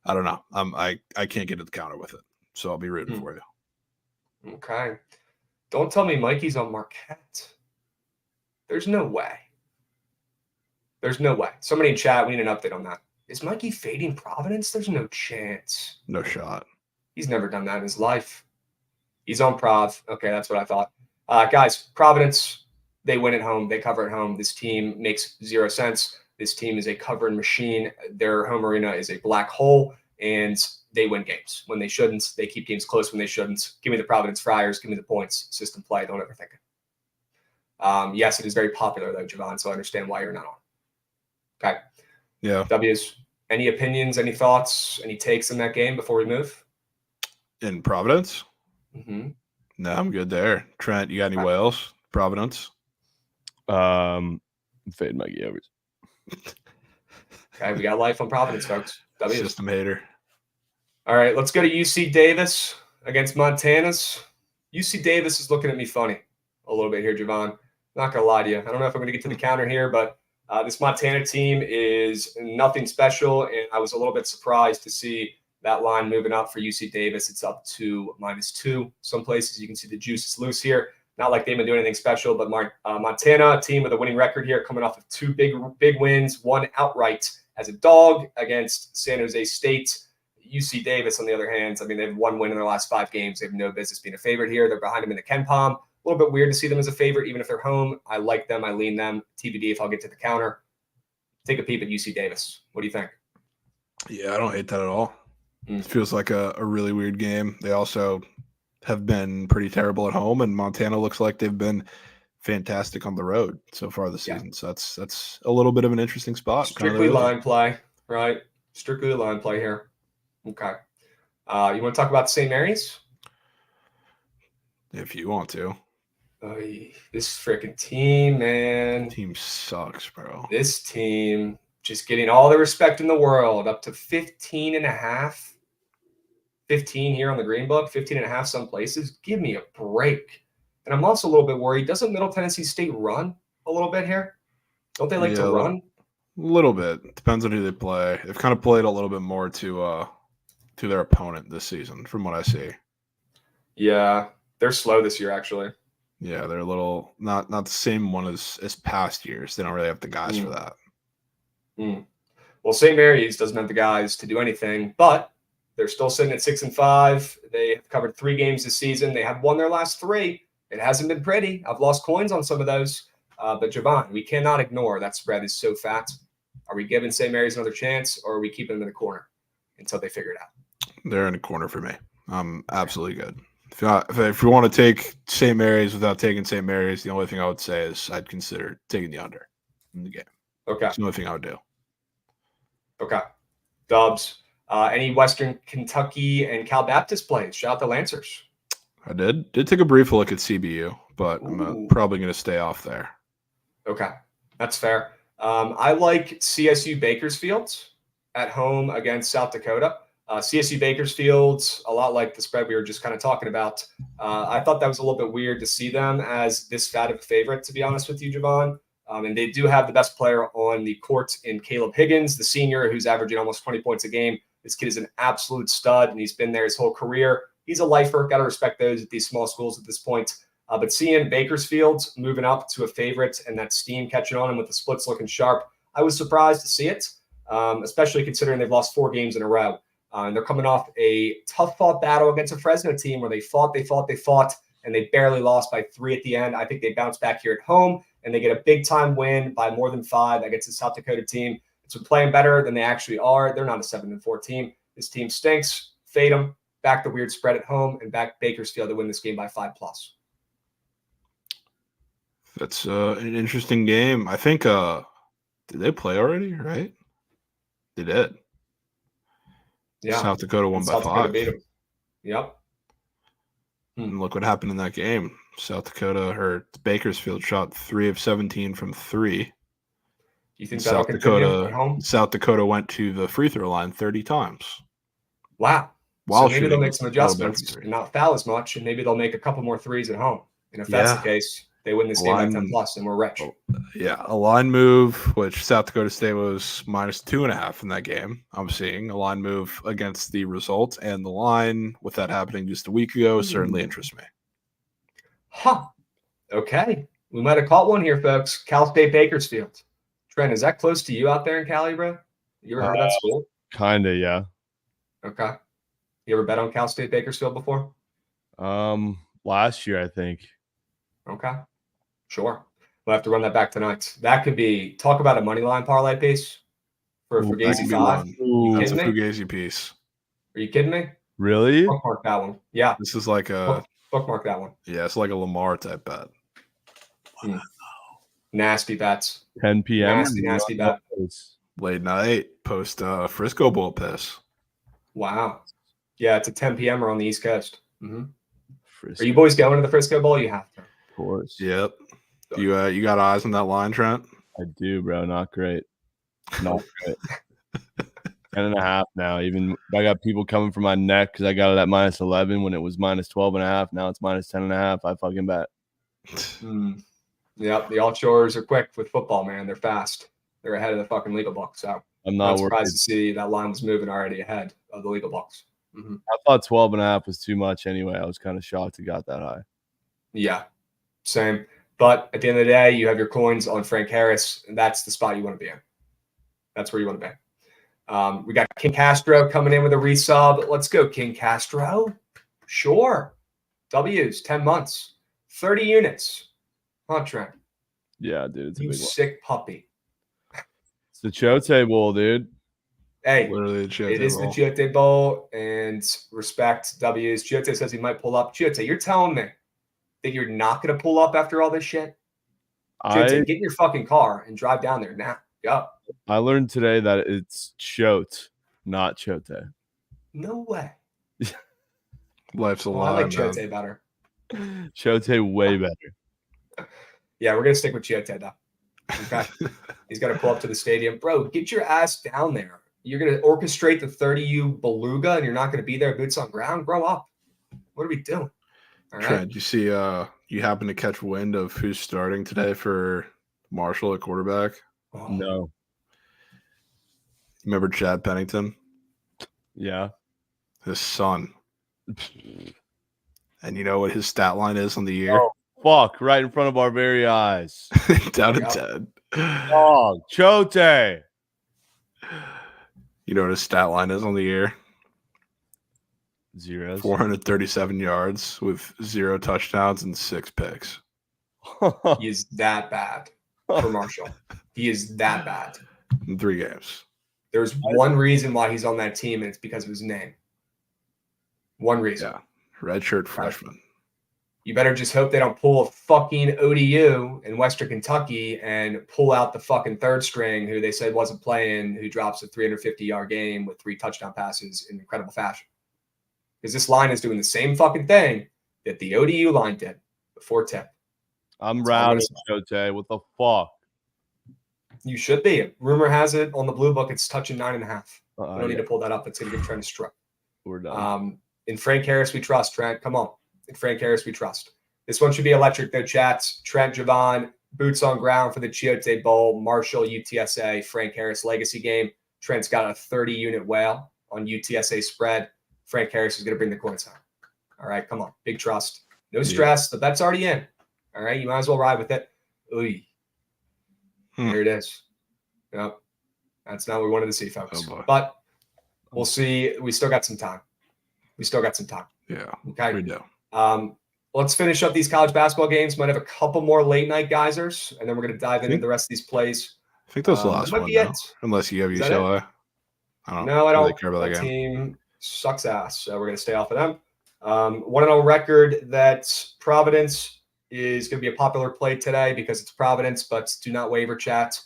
I don't know. I can't get to the counter with it. So I'll be rooting for you. Okay. Don't tell me Mikey's on Marquette. There's no way. Somebody in chat, we need an update on that. Is Mikey fading Providence? There's no chance. No shot. He's never done that in his life. He's on Prov. Okay, that's what I thought. Guys, Providence, they win at home. They cover at home. This team makes 0 sense. This team is a covering machine. Their home arena is a black hole, and they win games when they shouldn't. They keep games close when they shouldn't. Give me the Providence Friars. Give me the points. System play. Don't ever think it. Yes, it is very popular, though, Javon, so I understand why you're not on. Okay. Yeah. W's, any opinions, any thoughts, any takes in that game before we move? In Providence? Mm-hmm. No, I'm good there. Trent, you got any Wales? Providence? Fade Mikey Evers. Okay, we got life on Providence, folks. W. System hater. All right, let's go to UC Davis against Montana's. UC Davis is looking at me funny a little bit here, Javon. Not going to lie to you. I don't know if I'm going to get to the counter here, but this Montana team is nothing special, and I was a little bit surprised to see that line moving up for UC Davis. It's up to -2. Some places you can see the juice is loose here. Not like they've been doing anything special, but Montana, a team with a winning record here, coming off of 2 big wins, one outright as a dog against San Jose State. UC Davis, on the other hand, I mean, they've 1 win in their last 5 games. They have no business being a favorite here. They're behind them in the KenPom. A little bit weird to see them as a favorite, even if they're home. I like them. I lean them. TBD if I'll get to the counter. Take a peep at UC Davis. What do you think? Yeah, I don't hate that at all. It feels like a really weird game. They also have been pretty terrible at home, and Montana looks like they've been fantastic on the road so far this season. So that's a little bit of an interesting spot. Strictly line play, right? Strictly line play here. Okay. You want to talk about St. Mary's? If you want to. This freaking team, man. Team sucks, bro. This team just getting all the respect in the world, up to 15.5. 15 here on the Green Book, 15.5 some places. Give me a break. And I'm also a little bit worried. Doesn't Middle Tennessee State run a little bit here? Don't they like to run? A little bit. Depends on who they play. They've kind of played a little bit more to their opponent this season, from what I see. Yeah, they're slow this year, actually. Yeah, they're a little not the same one as past years. They don't really have the guys for that. Well, St. Mary's doesn't have the guys to do anything, but they're still sitting at 6-5. They have covered 3 games this season. They have won their last 3. It hasn't been pretty. I've lost coins on some of those. But Javon, we cannot ignore that spread is so fat. Are we giving St. Mary's another chance, or are we keeping them in the corner until they figure it out? They're in the corner for me. I'm absolutely good. If you want to take St. Mary's without taking St. Mary's, the only thing I would say is I'd consider taking the under in the game. Okay. That's the only thing I would do. Okay. Dubs. Any Western Kentucky and Cal Baptist plays? Shout out the Lancers. I did take a brief look at CBU, but I'm probably going to stay off there. Okay. That's fair. I like CSU Bakersfield at home against South Dakota. CSU Bakersfield, a lot like the spread we were just kind of talking about. I thought that was a little bit weird to see them as this fat of a favorite, to be honest with you, Javon. And they do have the best player on the court in Caleb Higgins, the senior, who's averaging almost 20 points a game. This kid is an absolute stud, and he's been there his whole career. He's a lifer. Got to respect those at these small schools at this point. But seeing Bakersfield moving up to a favorite and that steam catching on him with the splits looking sharp, I was surprised to see it, especially considering they've lost 4 games in a row. And they're coming off a tough-fought battle against a Fresno team where they fought, and they barely lost by 3 at the end. I think they bounce back here at home, and they get a big-time win by more than 5 against the South Dakota team. So playing better than they actually are. They're not a 7-4 team. This team stinks. Fade them. Back the weird spread at home, and back Bakersfield to win this game by 5+. That's an interesting game. I think did they play already, right? They did. Yeah. South Dakota won by 5. Dakota beat them. Yep. And look what happened in that game. South Dakota or Bakersfield shot 3 of 17 from 3. Do you think South Dakota went to the free throw line 30 times. Wow. While so maybe they'll make some adjustments and not foul as much, and maybe they'll make a couple more threes at home. And if that's the case, they win this game by 10+, and we're rich. Yeah, a line move, which South Dakota State was -2.5 in that game. I'm seeing a line move against the result, and the line with that happening just a week ago certainly interests me. Huh. Okay. We might have caught one here, folks. Cal State Bakersfield. Trent, is that close to you out there in Cali, bro? You ever heard of that school? Kinda, yeah. Okay. You ever bet on Cal State Bakersfield before? Last year, I think. Okay. Sure. We'll have to run that back tonight. That could be talk about a money line parlay piece for a Fugazi 5. That's a Fugazi piece. Are you kidding me? Really? Bookmark that one. Yeah. This is like a bookmark that one. Yeah, it's like a Lamar type bet. Nasty bets. 10 p.m. Nasty bet. Late night post Frisco Bowl piss. Wow. Yeah, it's a 10 p.m. on the East Coast. Frisco. Are you boys going to the Frisco Bowl? You have to. Of course. Yep. You got eyes on that line, Trent? I do, bro. Not great. Not great. 10.5 now. Even I got people coming for my neck because I got it at -11 when it was -12.5. Now it's -10.5. I fucking bet. Yep, the offshores are quick with football, man. They're fast. They're ahead of the fucking legal book. So I'm not not worried. surprised to see that line was moving already ahead of the legal books. I thought 12.5 was too much anyway. I was kind of shocked it got that high. Yeah, same. But at the end of the day, you have your coins on Frank Harris, and that's the spot you want to be in. That's where you want to be. We got King Castro coming in with a resub. Let's go, King Castro. Sure. W's, 10 months, 30 units. Huh, Trent? Yeah, dude. It's a You big one. sick puppy. It's the Chote Bowl, dude. Hey, Literally, it is the Chiote Bowl, and respect W's. Chiote says he might pull up. Chiote, you're telling me that you're not going to pull up after all this shit? Chiote, get in your fucking car and drive down there now. Go. I learned today that it's Chote, not Chote. No way. Life's a Oh, lie. I like man. Chiote better. Chote way better. Yeah, we're going to stick with Chiote, though. Okay. He's got to pull up to the stadium. Bro, get your ass down there. You're going to orchestrate the 30U Beluga, and you're not going to be there boots on ground? Grow up. What are we doing? All right. Trent, you see, you happen to catch wind of who's starting today for Marshall at quarterback? Oh, No. Remember Chad Pennington? Yeah. His son. And you know what his stat line is on the year? Oh. Fuck, right in front of our very eyes. Down to Yep. 10. Oh, Chote. You know what his stat line is on the year? Zeros. 437 yards with 0 touchdowns and 6 picks. He is that bad for Marshall. He is that bad. In 3 games. There's one reason why he's on that team, and it's because of his name. One reason. Yeah. Redshirt freshman. You better just hope they don't pull a fucking ODU in Western Kentucky and pull out the fucking third string who they said wasn't playing, who drops a 350-yard game with 3 touchdown passes in incredible fashion. Because this line is doing the same fucking thing that the ODU line did before tip. I'm That's all I'm routing Chote. What the fuck? You should be. Rumor has it on the blue book it's touching 9.5. You don't need Yeah, to pull that up. It's going to give Trent a stroke. we're done. In Frank Harris, we trust, Trent. Come on. In Frank Harris, we trust. This one should be electric, though, chats. Trent, Javon, boots on ground for the Chiote Bowl, Marshall, UTSA, Frank Harris legacy game. Trent's got a 30-unit whale on UTSA spread. Frank Harris is going to bring the coins home. All right, come on. Big trust. No stress. The bet's already in. All right, you might as well ride with it. Ooh. Here it is. Yep. That's not what we wanted to see, folks. Oh, boy. But we'll see. We still got some time. Yeah. Okay. We do. Let's finish up these college basketball games. Might have a couple more late night geysers, and then we're going to dive into the rest of these plays. I think that's the That last might one be now. it. Unless you have Is that UCLA. I don't No, I really don't. care about That that game. team sucks ass, so we're going to stay off of them. 1-0 record that Providence is going to be a popular play today because it's Providence, but do not waver, chat.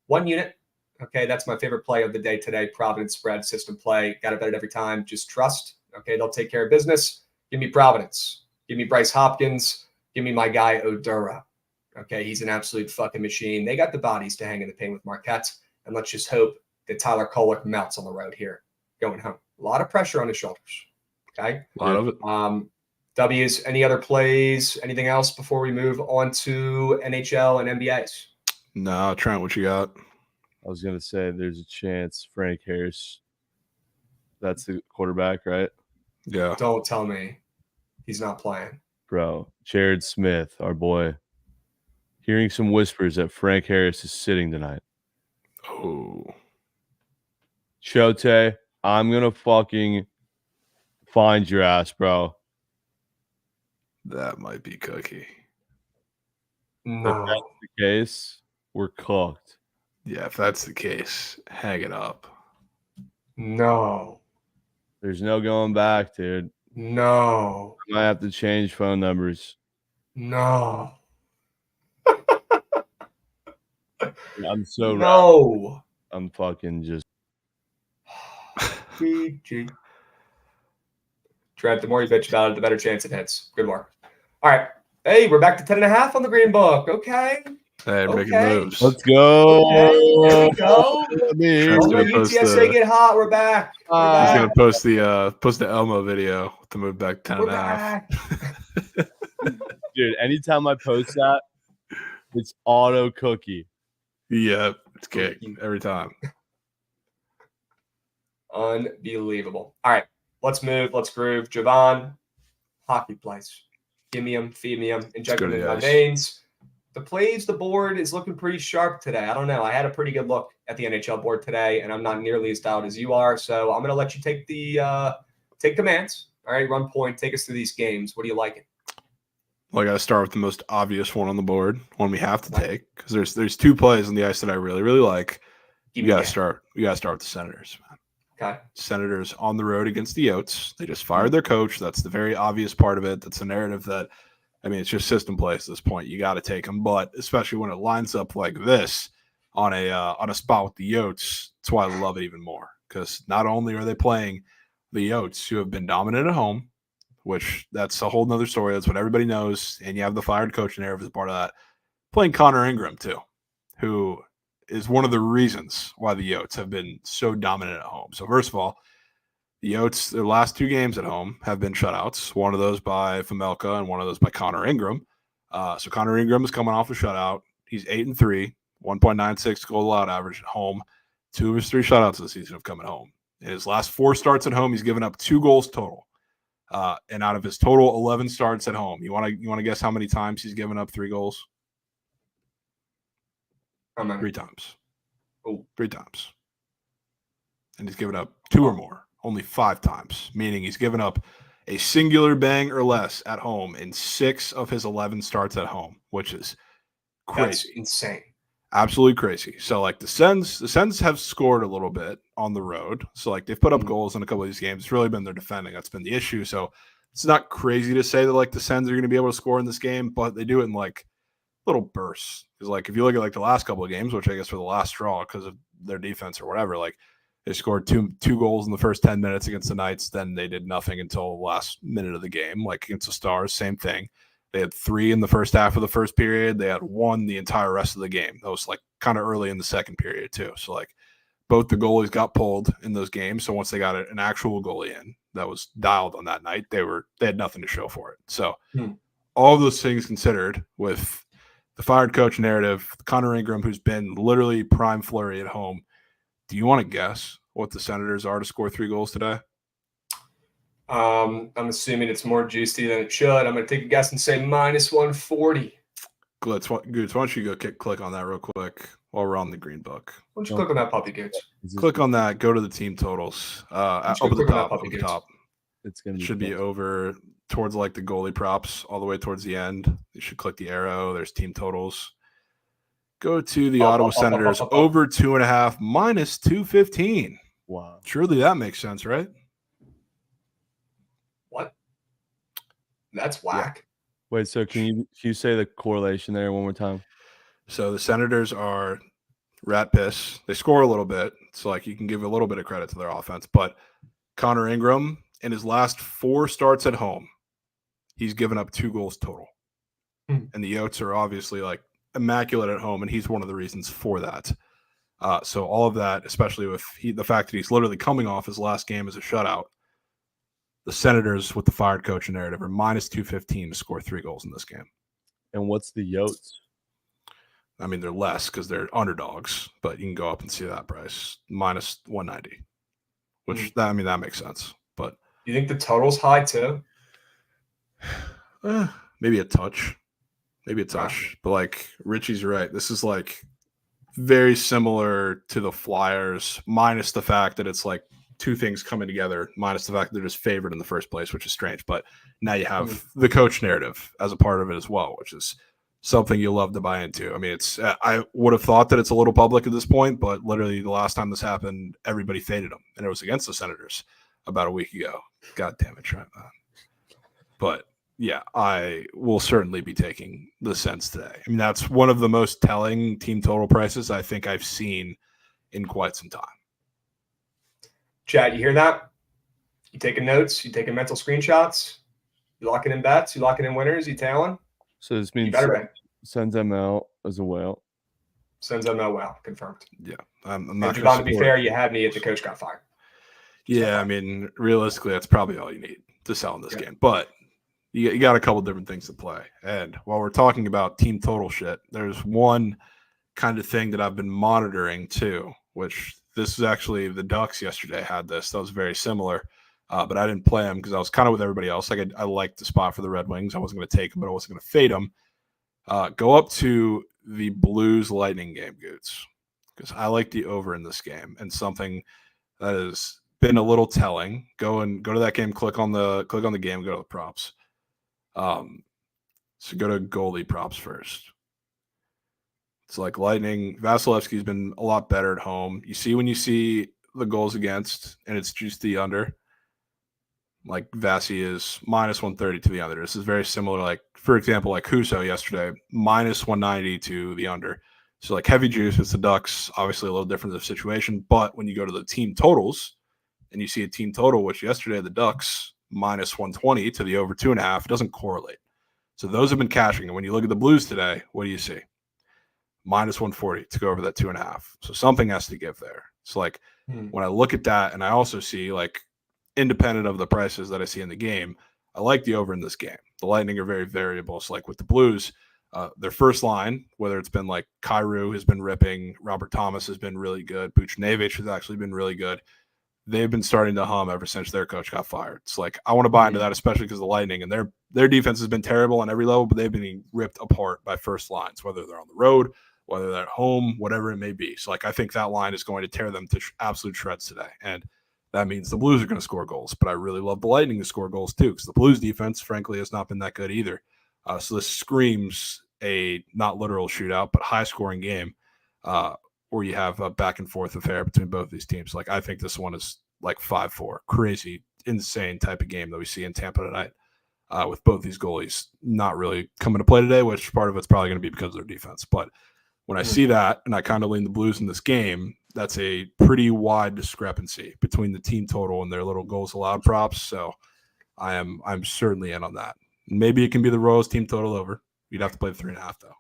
1 unit. Okay, that's my favorite play of the day today. Providence spread system play. Got to bet it every time. Just trust. Okay, they'll take care of business. Give me Providence. Give me Bryce Hopkins. Give me my guy Odura. Okay, he's an absolute fucking machine. They got the bodies to hang in the paint with Marquette, and let's just hope that Tyler Kolek melts on the road here going home. A lot of pressure on his shoulders. Okay. A lot of it. W's, any other plays, anything else before we move on to NHL and NBAs? No, Trent, what you got? I was gonna say there's a chance Frank Harris. That's the quarterback, right? Yeah. Don't tell me he's not playing. Bro, Jared Smith, our boy. Hearing some whispers that Frank Harris is sitting tonight. Oh. Chote, I'm gonna fucking find your ass, bro. That might be cookie. If No. that's the case, we're cooked. Yeah, if that's the case, hang it up. No. There's no going back, dude. No. I might have to change phone numbers. No. I'm so wrapped. No. I'm fucking just GG. Trent, the more you bitch about it, the better chance it hits. Good work. All right. Hey, we're back to 10.5 on the green book. Okay. Hey, making Okay. moves. Let's go. Okay, there we go. Trent's Oh, gonna when post UTSA the- get hot, we're back. We're He's back. gonna post the Elmo video to move back 10 We're and a half. back. Dude, anytime I post that, it's auto cookie. Yeah, it's cake every time. Unbelievable. All right. Let's move. Let's groove. Javon, hockey plays. Give me them, feed me them, inject go them to in the my ice. veins. The plays, the board is looking pretty sharp today. I don't know. I had a pretty good look at the NHL board today, and I'm not nearly as dialed as you are. So I'm going to let you take the commands. All right, run point. Take us through these games. What do you like? Well, I got to start with the most obvious one on the board, one we have to Right. take, because there's two plays on the ice that I really, really like. Give You me got to that. start. You got to start with the Senators. Man. Okay. Senators on the road against the Yotes. They just fired their coach. That's the very obvious part of it. That's a narrative that, I mean, it's just system play at this point. You got to take them, but especially when it lines up like this on a spot with the Yotes, that's why I love it even more. Because not only are they playing the Yotes, who have been dominant at home, which that's a whole nother story. That's what everybody knows, and you have the fired coach narrative as part of that. Playing Connor Ingram too, who is one of the reasons why the Yotes have been so dominant at home. So first of all, the Yotes, their last two games at home have been shutouts. One of those by Famelka and one of those by Connor Ingram. So Connor Ingram is coming off a shutout. He's 8-3, 1.96 goal allowed average at home. 2 of his 3 shutouts this season have come at home. In his last 4 starts at home, he's given up 2 goals total. And out of his total 11 starts at home, you want to guess how many times he's given up 3 goals? How many? 3 times. Oh. 3 times. And he's given up 2 or more, only 5 times, meaning he's given up a singular bang or less at home in 6 of his 11 starts at home, which is crazy. That's insane. Absolutely crazy. So like the Sens have scored a little bit on the road. So like they've put up goals in a couple of these games. It's really been their defending that's been the issue. So it's not crazy to say that like the Sens are going to be able to score in this game, but they do it in like little bursts. Because like if you look at like the last couple of games, which I guess were the last straw because of their defense or whatever, like they scored two goals in the first 10 minutes against the Knights. Then they did nothing until the last minute of the game. Like against the Stars, same thing. They had 3 in the first half of the first period. They had 1 the entire rest of the game. That was like kind of early in the second period too. So like both the goalies got pulled in those games. So once they got an actual goalie in that was dialed on that night, they had nothing to show for it. So all of those things considered, with the fired coach narrative, Connor Ingram, who's been literally prime Fleury at home, do you want to guess what the Senators are to score 3 goals today? I'm assuming it's more juicy than it should. I'm going to take a guess and say -140. Goods, why don't you go click on that real quick while we're on the green book? Why don't you click on that puppy, Goods? Click on that. Go to the team totals. Just go Over the click on that top. puppy, Over the Goods. top. It's gonna It be should be over towards like the goalie props all the way towards the end. You should click the arrow. There's team totals. Go to the Ottawa Senators over 2.5 -215. wow. Surely that makes sense, right? What? That's whack. Wait, so can you say the correlation there one more time? So the Senators are rat piss. They score a little bit. So like you can give a little bit of credit to their offense. But Connor Ingram, in his last 4 starts at home, he's given up 2 goals total. And the Yotes are obviously like immaculate at home, and he's one of the reasons for that. So all of that, especially with the fact that he's literally coming off his last game as a shutout, the Senators with the fired coach narrative are -215 to score 3 goals in this game. And what's the Yotes? I mean, they're less because they're underdogs, but you can go up and see that price, -190, which that makes sense. But You think the total's high too? maybe a touch. But like Richie's right. This is like very similar to the Flyers, minus the fact that it's like 2 things coming together, minus the fact that they're just favored in the first place, which is strange. But now you have the coach narrative as a part of it as well, which is something you love to buy into. I mean, it's I would have thought that it's a little public at this point, but literally the last time this happened, everybody faded them, and it was against the Senators about a week ago. God damn it, Trent, man. But yeah, I will certainly be taking the Sens today. I mean, that's one of the most telling team total prices I think I've seen in quite some time. Chad, you hear that? You taking notes? You taking mental screenshots? You locking in bets? You locking in winners? You tailing? So this You means better be. sends them out as a whale. Sends them no wow. Confirmed. Yeah, I'm And not. Javon, to be fair, you had me at the coach got fired. Yeah, I mean, realistically, that's probably all you need to sell in this game. But you got a couple different things to play. And while we're talking about team total shit, there's one kind of thing that I've been monitoring too, which this is actually the Ducks yesterday had this. That was very similar. But I didn't play them because I was kind of with everybody else. Like I liked the spot for the Red Wings. I wasn't going to take them, but I wasn't going to fade them. Go up to the Blues Lightning game, Goots, because I like the over in this game, and something that has been a little telling. Go to that game. Click on the game. Go to the props. So go to goalie props first. It's like Lightning. Vasilevsky's been a lot better at home. You see when you see the goals against, and it's just the under. Like Vasi is minus 130 to the under. This is very similar. Like, for example, like Husso yesterday, minus 190 to the under. So like heavy juice, it's the Ducks, obviously a little different of a situation. But when you go to the team totals and you see a team total, which yesterday the Ducks minus 120 to the over 2.5, it doesn't correlate. So those have been cashing. And when you look at the Blues today, what do you see? Minus 140 to go over that 2.5. So something has to give there. So like when I look at that, and I also see like, independent of the prices that I see in the game, I like the over in this game. The Lightning are very variable. So like with the Blues, their first line, whether it's been like Kyrou has been ripping, Robert Thomas has been really good, Buchnevich has actually been really good. They've been starting to hum ever since their coach got fired. It's like I want to buy into that, especially because the Lightning and their defense has been terrible on every level, but they've been ripped apart by first lines, whether they're on the road, whether they're at home, whatever it may be. So like I think that line is going to tear them to absolute shreds today. And that means the Blues are going to score goals, but I really love the Lightning to score goals too, because the Blues defense, frankly, has not been that good either. So this screams a not literal shootout, but high-scoring game where you have a back-and-forth affair between both these teams. Like I think this one is like 5-4, crazy, insane type of game that we see in Tampa tonight with both these goalies not really coming to play today, which part of it's probably going to be because of their defense. But when I see that, and I kind of lean the Blues in this game, that's a pretty wide discrepancy between the team total and their little goals allowed props. So I'm certainly in on that. Maybe it can be the Royals team total over. We'd have to play the 3.5 though,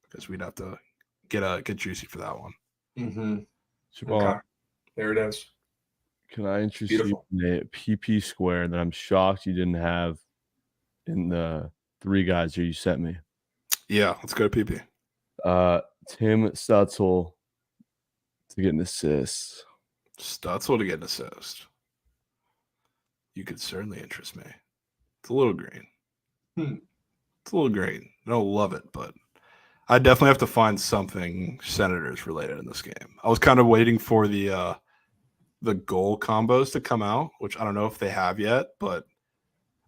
because we'd have to get juicy for that one. Mm-hmm. Okay. There it is. Can I interest you in a PP square that I'm shocked you didn't have in the three guys here you sent me? Yeah, let's go to PP. Tim Stutzel to get an assist. Stutzel to get an assist. You could certainly interest me. It's a little green. It's a little green. I don't love it, but I definitely have to find something Senators related in this game. I was kind of waiting for the goal combos to come out, which I don't know if they have yet, but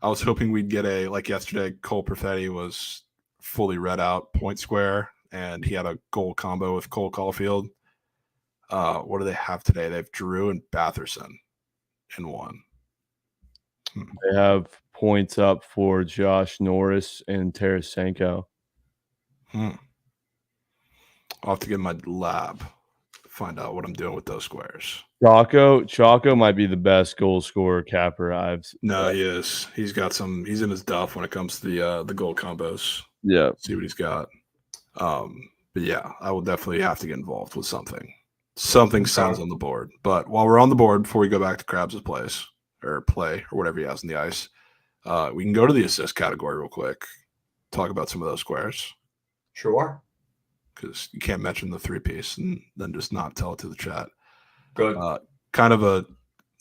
I was hoping we'd get a, like yesterday, Cole Perfetti was fully read out point square, and he had a goal combo with Cole Caulfield. What do they have today? They have Drew and Batherson in one. They have points up for Josh Norris and Tarasenko. I'll have to get my lab to find out what I'm doing with those squares. Chaco might be the best goal scorer capper I've seen. No, he is. He's got some. He's in his duff when it comes to the goal combos. Yeah, see what he's got. But yeah, I will definitely have to get involved with something. Something sounds on the board. But while we're on the board, before we go back to Krabs' play or whatever he has in the ice, we can go to the assist category real quick. Talk about some of those squares. Sure. Because you can't mention the 3-piece and then just not tell it to the chat. Good. Kind of a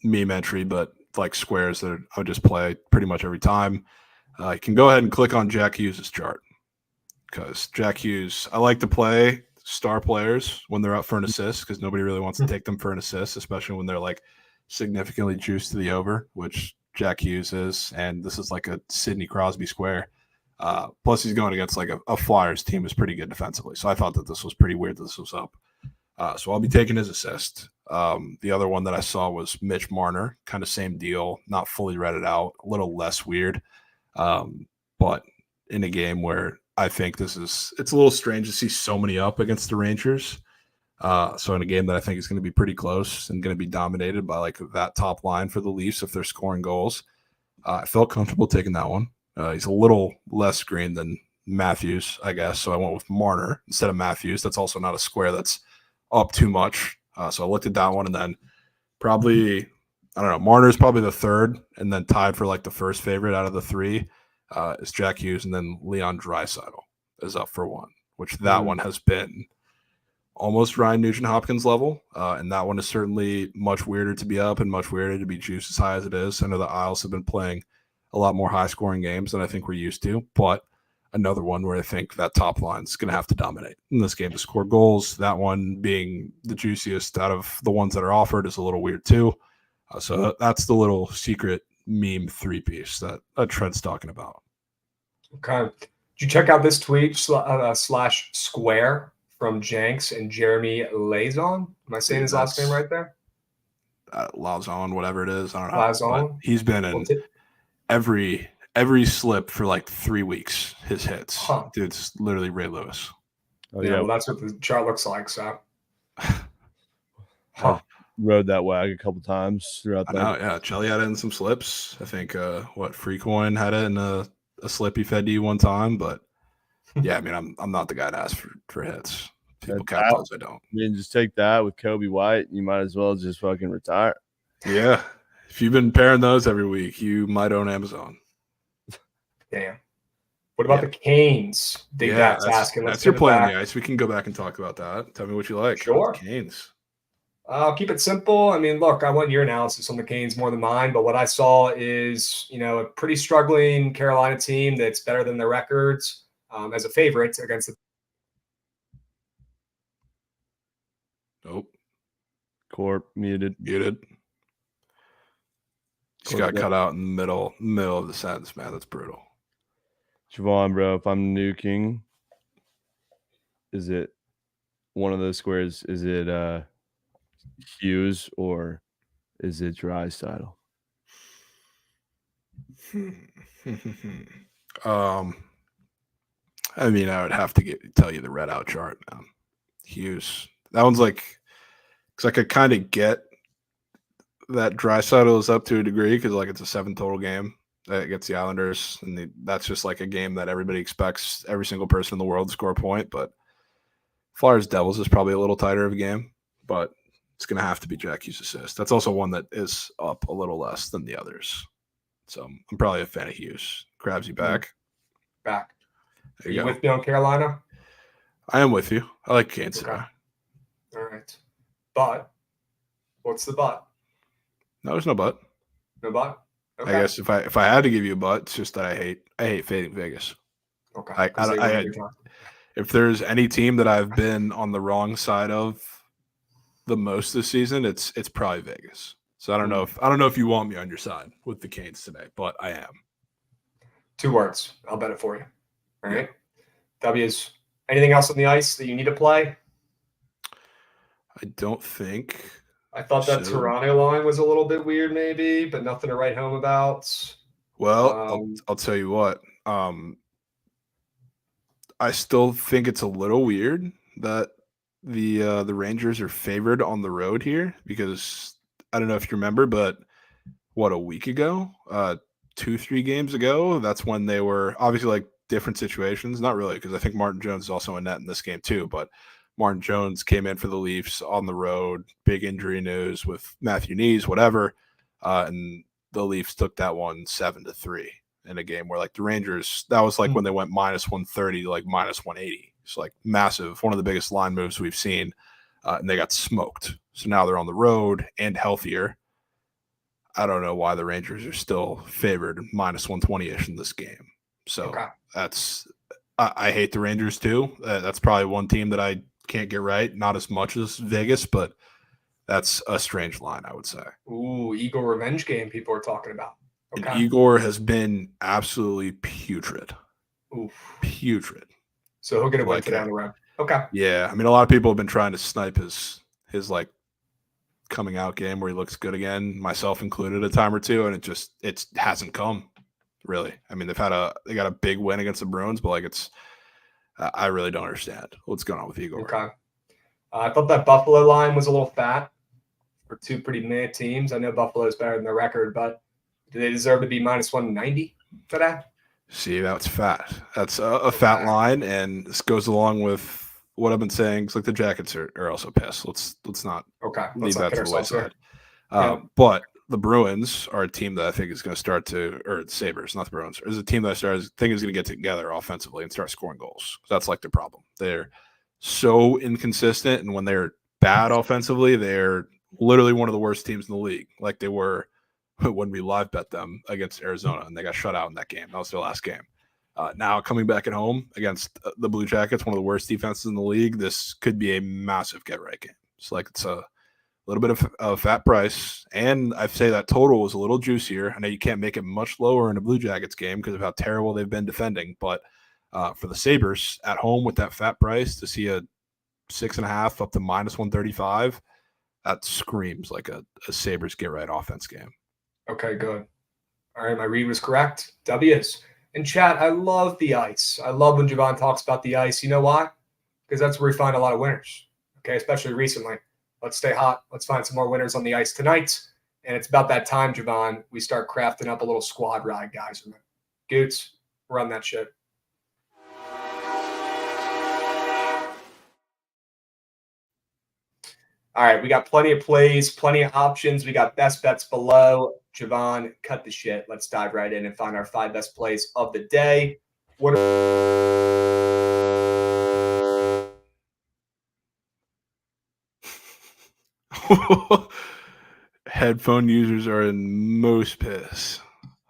meme entry, but like squares that I would just play pretty much every time. You can go ahead and click on Jack Hughes' chart. Because Jack Hughes, I like to play star players when they're up for an assist because nobody really wants to take them for an assist, especially when they're like significantly juiced to the over, which Jack Hughes is. And this is like a Sidney Crosby square. Plus, he's going against like a Flyers team is pretty good defensively. So I thought that this was pretty weird that this was up. So I'll be taking his assist. The other one that I saw was Mitch Marner, kind of same deal, not fully read it out, a little less weird. But in a game where I think it's a little strange to see so many up against the Rangers. So in a game that I think is going to be pretty close and going to be dominated by like that top line for the Leafs if they're scoring goals, I felt comfortable taking that one. He's a little less green than Matthews, I guess. So I went with Marner instead of Matthews. That's also not a square that's up too much. So I looked at that one, and then probably, I don't know, Marner's probably the third, and then tied for like the first favorite out of the three is Jack Hughes, and then Leon Draisaitl is up for one, which that one has been almost Ryan Nugent-Hopkins level. And that one is certainly much weirder to be up and much weirder to be juiced as high as it is. I know the Isles have been playing a lot more high-scoring games than I think we're used to, but another one where I think that top line is going to have to dominate in this game to score goals. That one being the juiciest out of the ones that are offered is a little weird too. So that's the little secret meme three-piece that Trent's talking about. Okay. Did you check out this tweet slash square from Jenks and Jeremy Lazon? Am I saying his last name right there? Lazon, whatever it is. I don't know. Lazon. He's been in every slip for like 3 weeks. His hits. Huh. Dude's literally Ray Lewis. Oh, Yeah, well, that's what the chart looks like. So, huh. Rode that wag a couple times throughout I the know, yeah. Chelly had it in some slips. I think Freecoin had it in a slip he fed to you one time, but yeah, I mean, I'm not the guy to ask for hits. People count those, I don't. I mean, just take that with Kobe White. You might as well just fucking retire. Yeah. If you've been pairing those every week, you might own Amazon. Damn. What about the Canes? Big Dad's asking. That's your play on the ice. We can go back and talk about that. Tell me what you like. Sure. Canes. I'll keep it simple. I mean, look, I want your analysis on the Canes more than mine, but what I saw is, a pretty struggling Carolina team that's better than their records as a favorite against the. Nope. Corp muted. Just got cut out in the middle of the sentence, man. That's brutal. Javon, bro, if I'm nuking, is it one of those squares? Is it Hughes or is it Draisaitl? I mean, I would have to tell you the red out chart, man. Hughes. That one's like, because I could kind of get that Draisaitl is up to a degree because like it's a 7 total game against the Islanders, and that's just like a game that everybody expects every single person in the world to score a point. But Flyers Devils is probably a little tighter of a game, but it's going to have to be Jack Hughes' assist. That's also one that is up a little less than the others. So I'm probably a fan of Hughes. Grabs you back. Back. There you go. with me on Carolina? I am with you. I like Kansas. Okay. All right. But what's the but? No, there's no but. No but? Okay. I guess if I had to give you a but, it's just that I hate fading Vegas. Okay. If there's any team that I've been on the wrong side of the most this season, it's probably Vegas. So I don't know if you want me on your side with the Canes today, but I am. 2 words. I'll bet it for you. All right. W's. Anything else on the ice that you need to play? I don't think. I thought that Toronto line was a little bit weird, maybe, but nothing to write home about. Well, I'll tell you what. I still think it's a little weird that the Rangers are favored on the road here because I don't know if you remember, but a week ago, 2-3 games ago, that's when they were obviously like different situations. Not really, because I think Martin Jones is also in net in this game too, but Martin Jones came in for the Leafs on the road, big injury news with Matthew Knees, whatever. And the Leafs took that one 7-3 in a game where like the Rangers, that was like when they went -130 to like -180. It's like massive, one of the biggest line moves we've seen. And they got smoked. So now they're on the road and healthier. I don't know why the Rangers are still favored -120-ish in this game. So I hate the Rangers too. That's probably one team that I can't get right. Not as much as Vegas, but that's a strange line, I would say. Ooh, Igor revenge game people are talking about. Okay. And Igor has been absolutely putrid. Oof. Putrid. So he'll get a win today on the road. Okay. Yeah. I mean, a lot of people have been trying to snipe his like coming out game where he looks good again, myself included, a time or two, and it hasn't come. Really. I mean, they got a big win against the Bruins, but like I really don't understand what's going on with Igor. Okay. I thought that Buffalo line was a little fat for two pretty meh teams. I know Buffalo's better than their record, but do they deserve to be minus 190 today? See, that's fat. That's a fat line, and this goes along with what I've been saying. It's like the Jackets are also pissed. Let's not leave that to the wayside. But the Bruins are a team that I think is going to start to, or Sabres, not the Bruins, is a team that I think is going to get together offensively and start scoring goals. That's like their problem. They're so inconsistent, and when they're bad offensively, they're literally one of the worst teams in the league, like they were when we live bet them against Arizona, and they got shut out in that game. That was their last game. Now coming back at home against the Blue Jackets, one of the worst defenses in the league, this could be a massive get-right game. It's a little bit of a fat price, and I'd say that total was a little juicier. I know you can't make it much lower in a Blue Jackets game because of how terrible they've been defending, but for the Sabres at home with that fat price to see a 6.5 up to minus 135, that screams like a Sabres get-right offense game. Okay, good. All right, my read was correct. W's. In chat, I love the ice. I love when Javon talks about the ice. You know why? Because that's where we find a lot of winners, okay, especially recently. Let's stay hot. Let's find some more winners on the ice tonight. And it's about that time, Javon, we start crafting up a little squad ride, guys. Goots, run that shit. All right, we got plenty of plays, plenty of options. We got best bets below. Javon, cut the shit. Let's dive right in and find our 5 best plays of the day. What Headphone users are in most piss.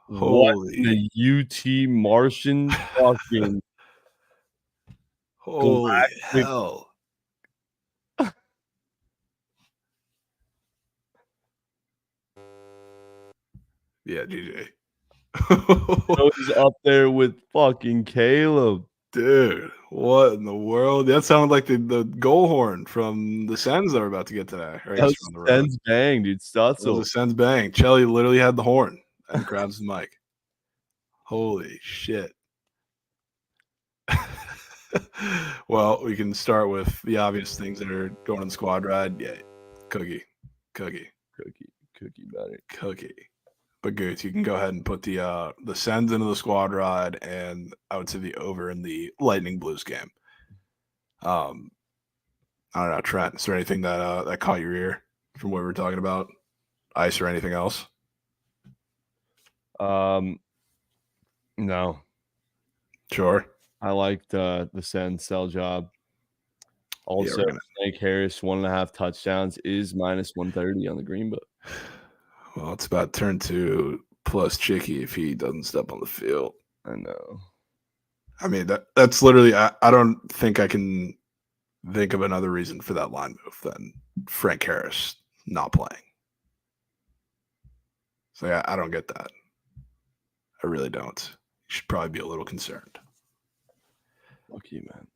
What Holy, the UT Martian fucking holy galactic- hell. Yeah, DJ. goes up there with fucking Caleb. Dude, what in the world? That sounded like the goal horn from the Sens that we're about to get today. Or I That guess was from the road. Sens bang, dude. It was Stutzel. a Sens bang. Chelly literally had the horn and grabs the mic. Holy shit. Well, we can start with the obvious things that are going on the squad ride. Yeah, cookie. But Goots, you can go ahead and put the Sens into the squad ride, and I would say the over in the Lightning Blues game. I don't know, Trent. Is there anything that caught your ear from what we were talking about, ice or anything else? No. Sure. I liked the Sens sell job. Also, Snake Harris 1.5 touchdowns is minus 130 on the green book. Well, it's about to turn to plus Chicky if he doesn't step on the field. I know. I mean, that's literally I don't think I can think of another reason for that line move than Frank Harris not playing. So yeah, I don't get that. I really don't. You should probably be a little concerned. Fuck you, man.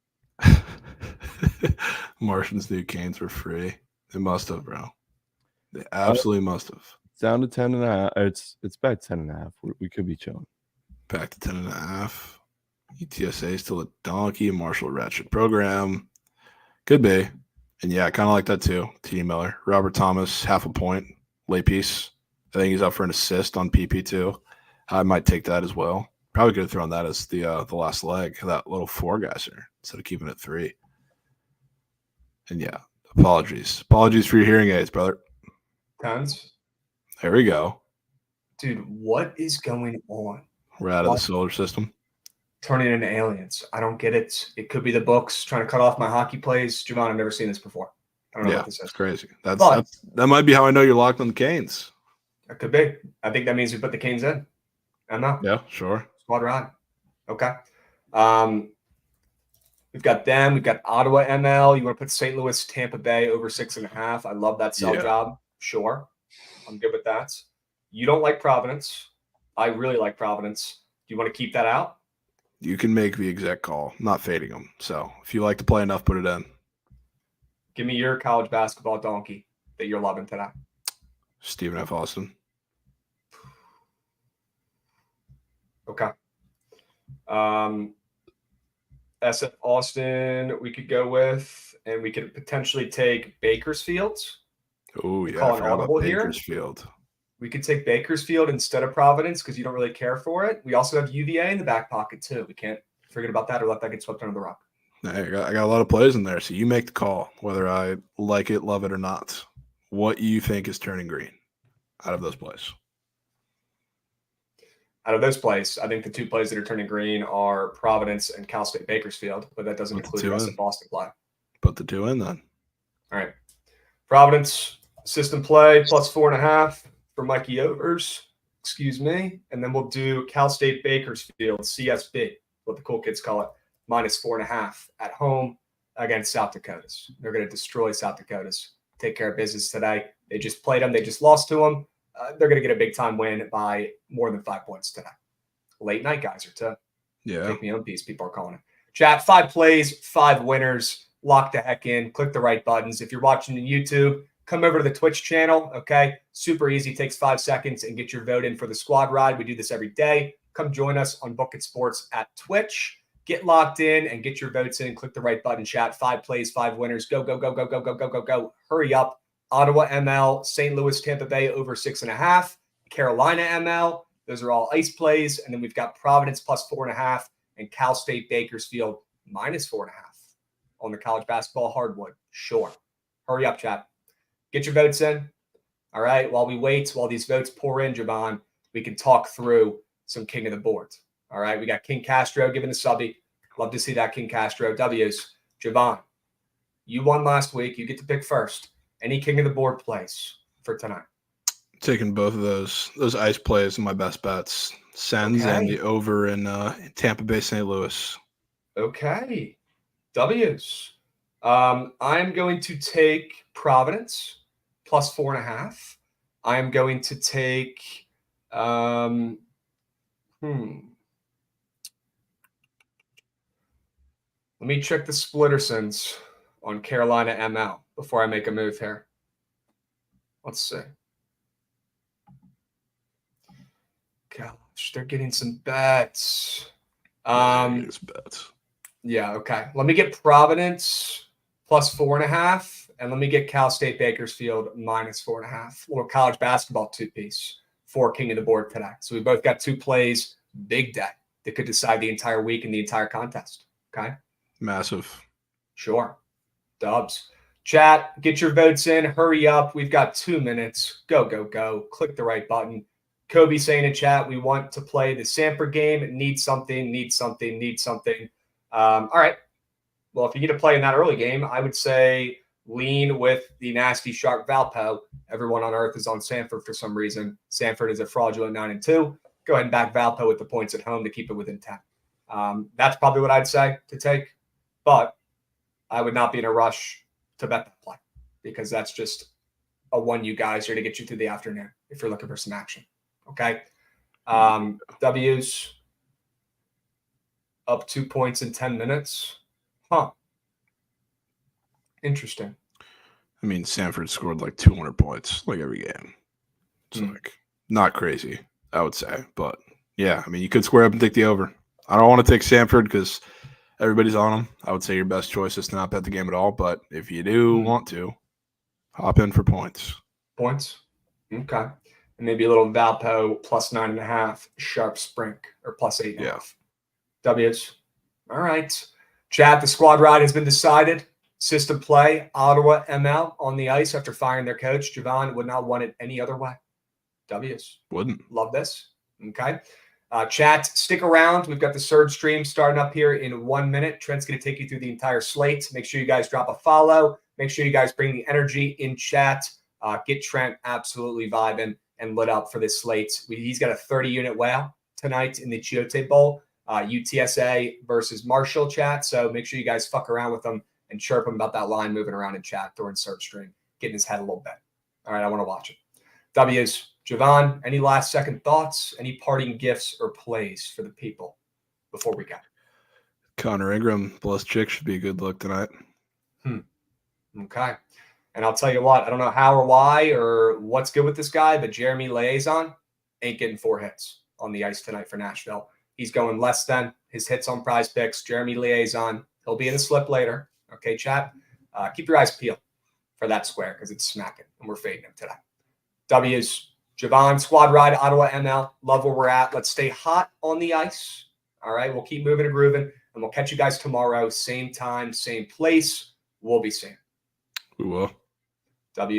Martians knew Canes were free. They must have, bro. They absolutely must have. It's down to 10.5. It's back 10.5. We could be chilling. Back to 10.5. UTSA still a donkey. Marshall Ratchet program. Could be. And yeah, I kind of like that too. T. Miller. Robert Thomas, half a point. Late piece. I think he's up for an assist on PP2. I might take that as well. Probably could have thrown that as the last leg, that little 4-guyser, instead of keeping it 3. And yeah, apologies. Apologies for your hearing aids, brother. Tons. There we go. Dude, what is going on? We're out of the solar system. Turning into aliens. I don't get it. It could be the books trying to cut off my hockey plays. Javon, I've never seen this before. I don't know what this is. It's crazy. That might be how I know you're locked on the Canes. That could be. I think that means we put the Canes in. I don't know. Yeah, sure. Squad ride. Okay. We've got them. We've got Ottawa ML. You want to put St. Louis, Tampa Bay over 6.5. I love that sell job. Sure. I'm good with that. You don't like Providence. I really like Providence. Do you want to keep that out? You can make the exact call. I'm not fading them. So if you like to play enough, put it in. Give me your college basketball donkey that you're loving today. Stephen F. Austin. Okay. SF Austin we could go with, and we could potentially take Bakersfield. Oh, yeah. Call I an forgot about audible here. Bakersfield. We could take Bakersfield instead of Providence because you don't really care for it. We also have UVA in the back pocket, too. We can't forget about that or let that get swept under the rug. I got a lot of plays in there, so you make the call whether I like it, love it, or not. What you think is turning green out of those plays? Out of those plays, I think the two plays that are turning green are Providence and Cal State Bakersfield, but that doesn't include the rest of Boston play. Put the 2 in then. All right. Providence system play plus 4.5 for Mikey Overs. Excuse me. And then we'll do Cal State Bakersfield, CSB, what the cool kids call it, minus 4.5 at home against South Dakotas. They're going to destroy South Dakotas. Take care of business today. They just played them. They just lost to them. They're going to get a big-time win by more than 5 points today. Late night guys are too. Yeah. Take me on piece, people are calling it. Chat, 5 plays, 5 winners. Lock the heck in. Click the right buttons. If you're watching on YouTube, come over to the Twitch channel, okay? Super easy. Takes 5 seconds and get your vote in for the squad ride. We do this every day. Come join us on Book It Sports at Twitch. Get locked in and get your votes in. Click the right button, chat. 5 plays, 5 winners. Go, go, go, go, go, go, go, go, go. Hurry up. Ottawa ML, St. Louis, Tampa Bay over 6.5. Carolina ML. Those are all ice plays. And then we've got Providence plus 4.5 and Cal State Bakersfield minus 4.5 on the college basketball hardwood. Sure. Hurry up, chat. Get your votes in. All right. While we wait, while these votes pour in, Javon, we can talk through some king of the board. All right. We got King Castro giving a subby. Love to see that, King Castro. W's. Javon, you won last week. You get to pick first. Any king of the board plays for tonight? Taking both of those ice plays in my best bets. Sens and the over in Tampa Bay, St. Louis. Okay. W's. I'm going to take Providence plus 4.5. I'm going to take let me check the Splittersons on Carolina ML before I make a move here. Let's see. Gosh, they're getting some bets. Bets. Yeah, okay. Let me get Providence plus 4.5, and let me get Cal State Bakersfield minus 4.5. Little college basketball 2-piece for king of the board today. So we both got 2 plays, big day that could decide the entire week and the entire contest. Okay. Massive. Sure. Dubs. Chat, get your votes in. Hurry up. We've got 2 minutes. Go, go, go. Click the right button. Kobe saying in chat, we want to play the Sanford game. Need something, need something, need something. All right. Well, if you get to play in that early game, I would say lean with the nasty shark Valpo. Everyone on earth is on Sanford for some reason. Sanford is a fraudulent 9-2. Go ahead and back Valpo with the points at home to keep it within 10. That's probably what I'd say to take. But I would not be in a rush to bet that play because that's just a one you guys here to get you through the afternoon if you're looking for some action. Okay. W's up 2 points in 10 minutes. Huh. Interesting. I mean, Sanford scored like 200 points like every game. It's like not crazy, I would say. But yeah, I mean, you could square up and take the over. I don't want to take Sanford because everybody's on them. I would say your best choice is to not bet the game at all. But if you do want to, hop in for points. Points? Okay. And maybe a little Valpo plus 9.5, sharp Sprink, or plus 8.5. Yeah. W's. All right. Chat, the squad ride has been decided. System play, Ottawa ML on the ice after firing their coach. Javon would not want it any other way. W's. Wouldn't. Love this. Okay. Chat, stick around. We've got the Surge stream starting up here in 1 minute. Trent's going to take you through the entire slate. Make sure you guys drop a follow. Make sure you guys bring the energy in chat. Get Trent absolutely vibing and lit up for this slate. He's got a 30-unit whale tonight in the Chiote Bowl. UTSA versus Marshall chat. So make sure you guys fuck around with him and chirp him about that line moving around in chat during Surge stream, getting his head a little bit. All right, I want to watch it. W's. Javon, any last second thoughts? Any parting gifts or plays for the people before we go? Connor Ingram plus Chick should be a good look tonight. Okay. And I'll tell you what, I don't know how or why or what's good with this guy, but Jeremy Liaison ain't getting 4 hits on the ice tonight for Nashville. He's going less than. his hits on Prize Picks. Jeremy Liaison. He'll be in the slip later. Okay, chat. Keep your eyes peeled for that square because it's smacking, and we're fading him today. W's. Javon, Squad Ride, Ottawa ML. Love where we're at. Let's stay hot on the ice. All right, we'll keep moving and grooving, and we'll catch you guys tomorrow. Same time, same place. We'll be seeing. We will. W.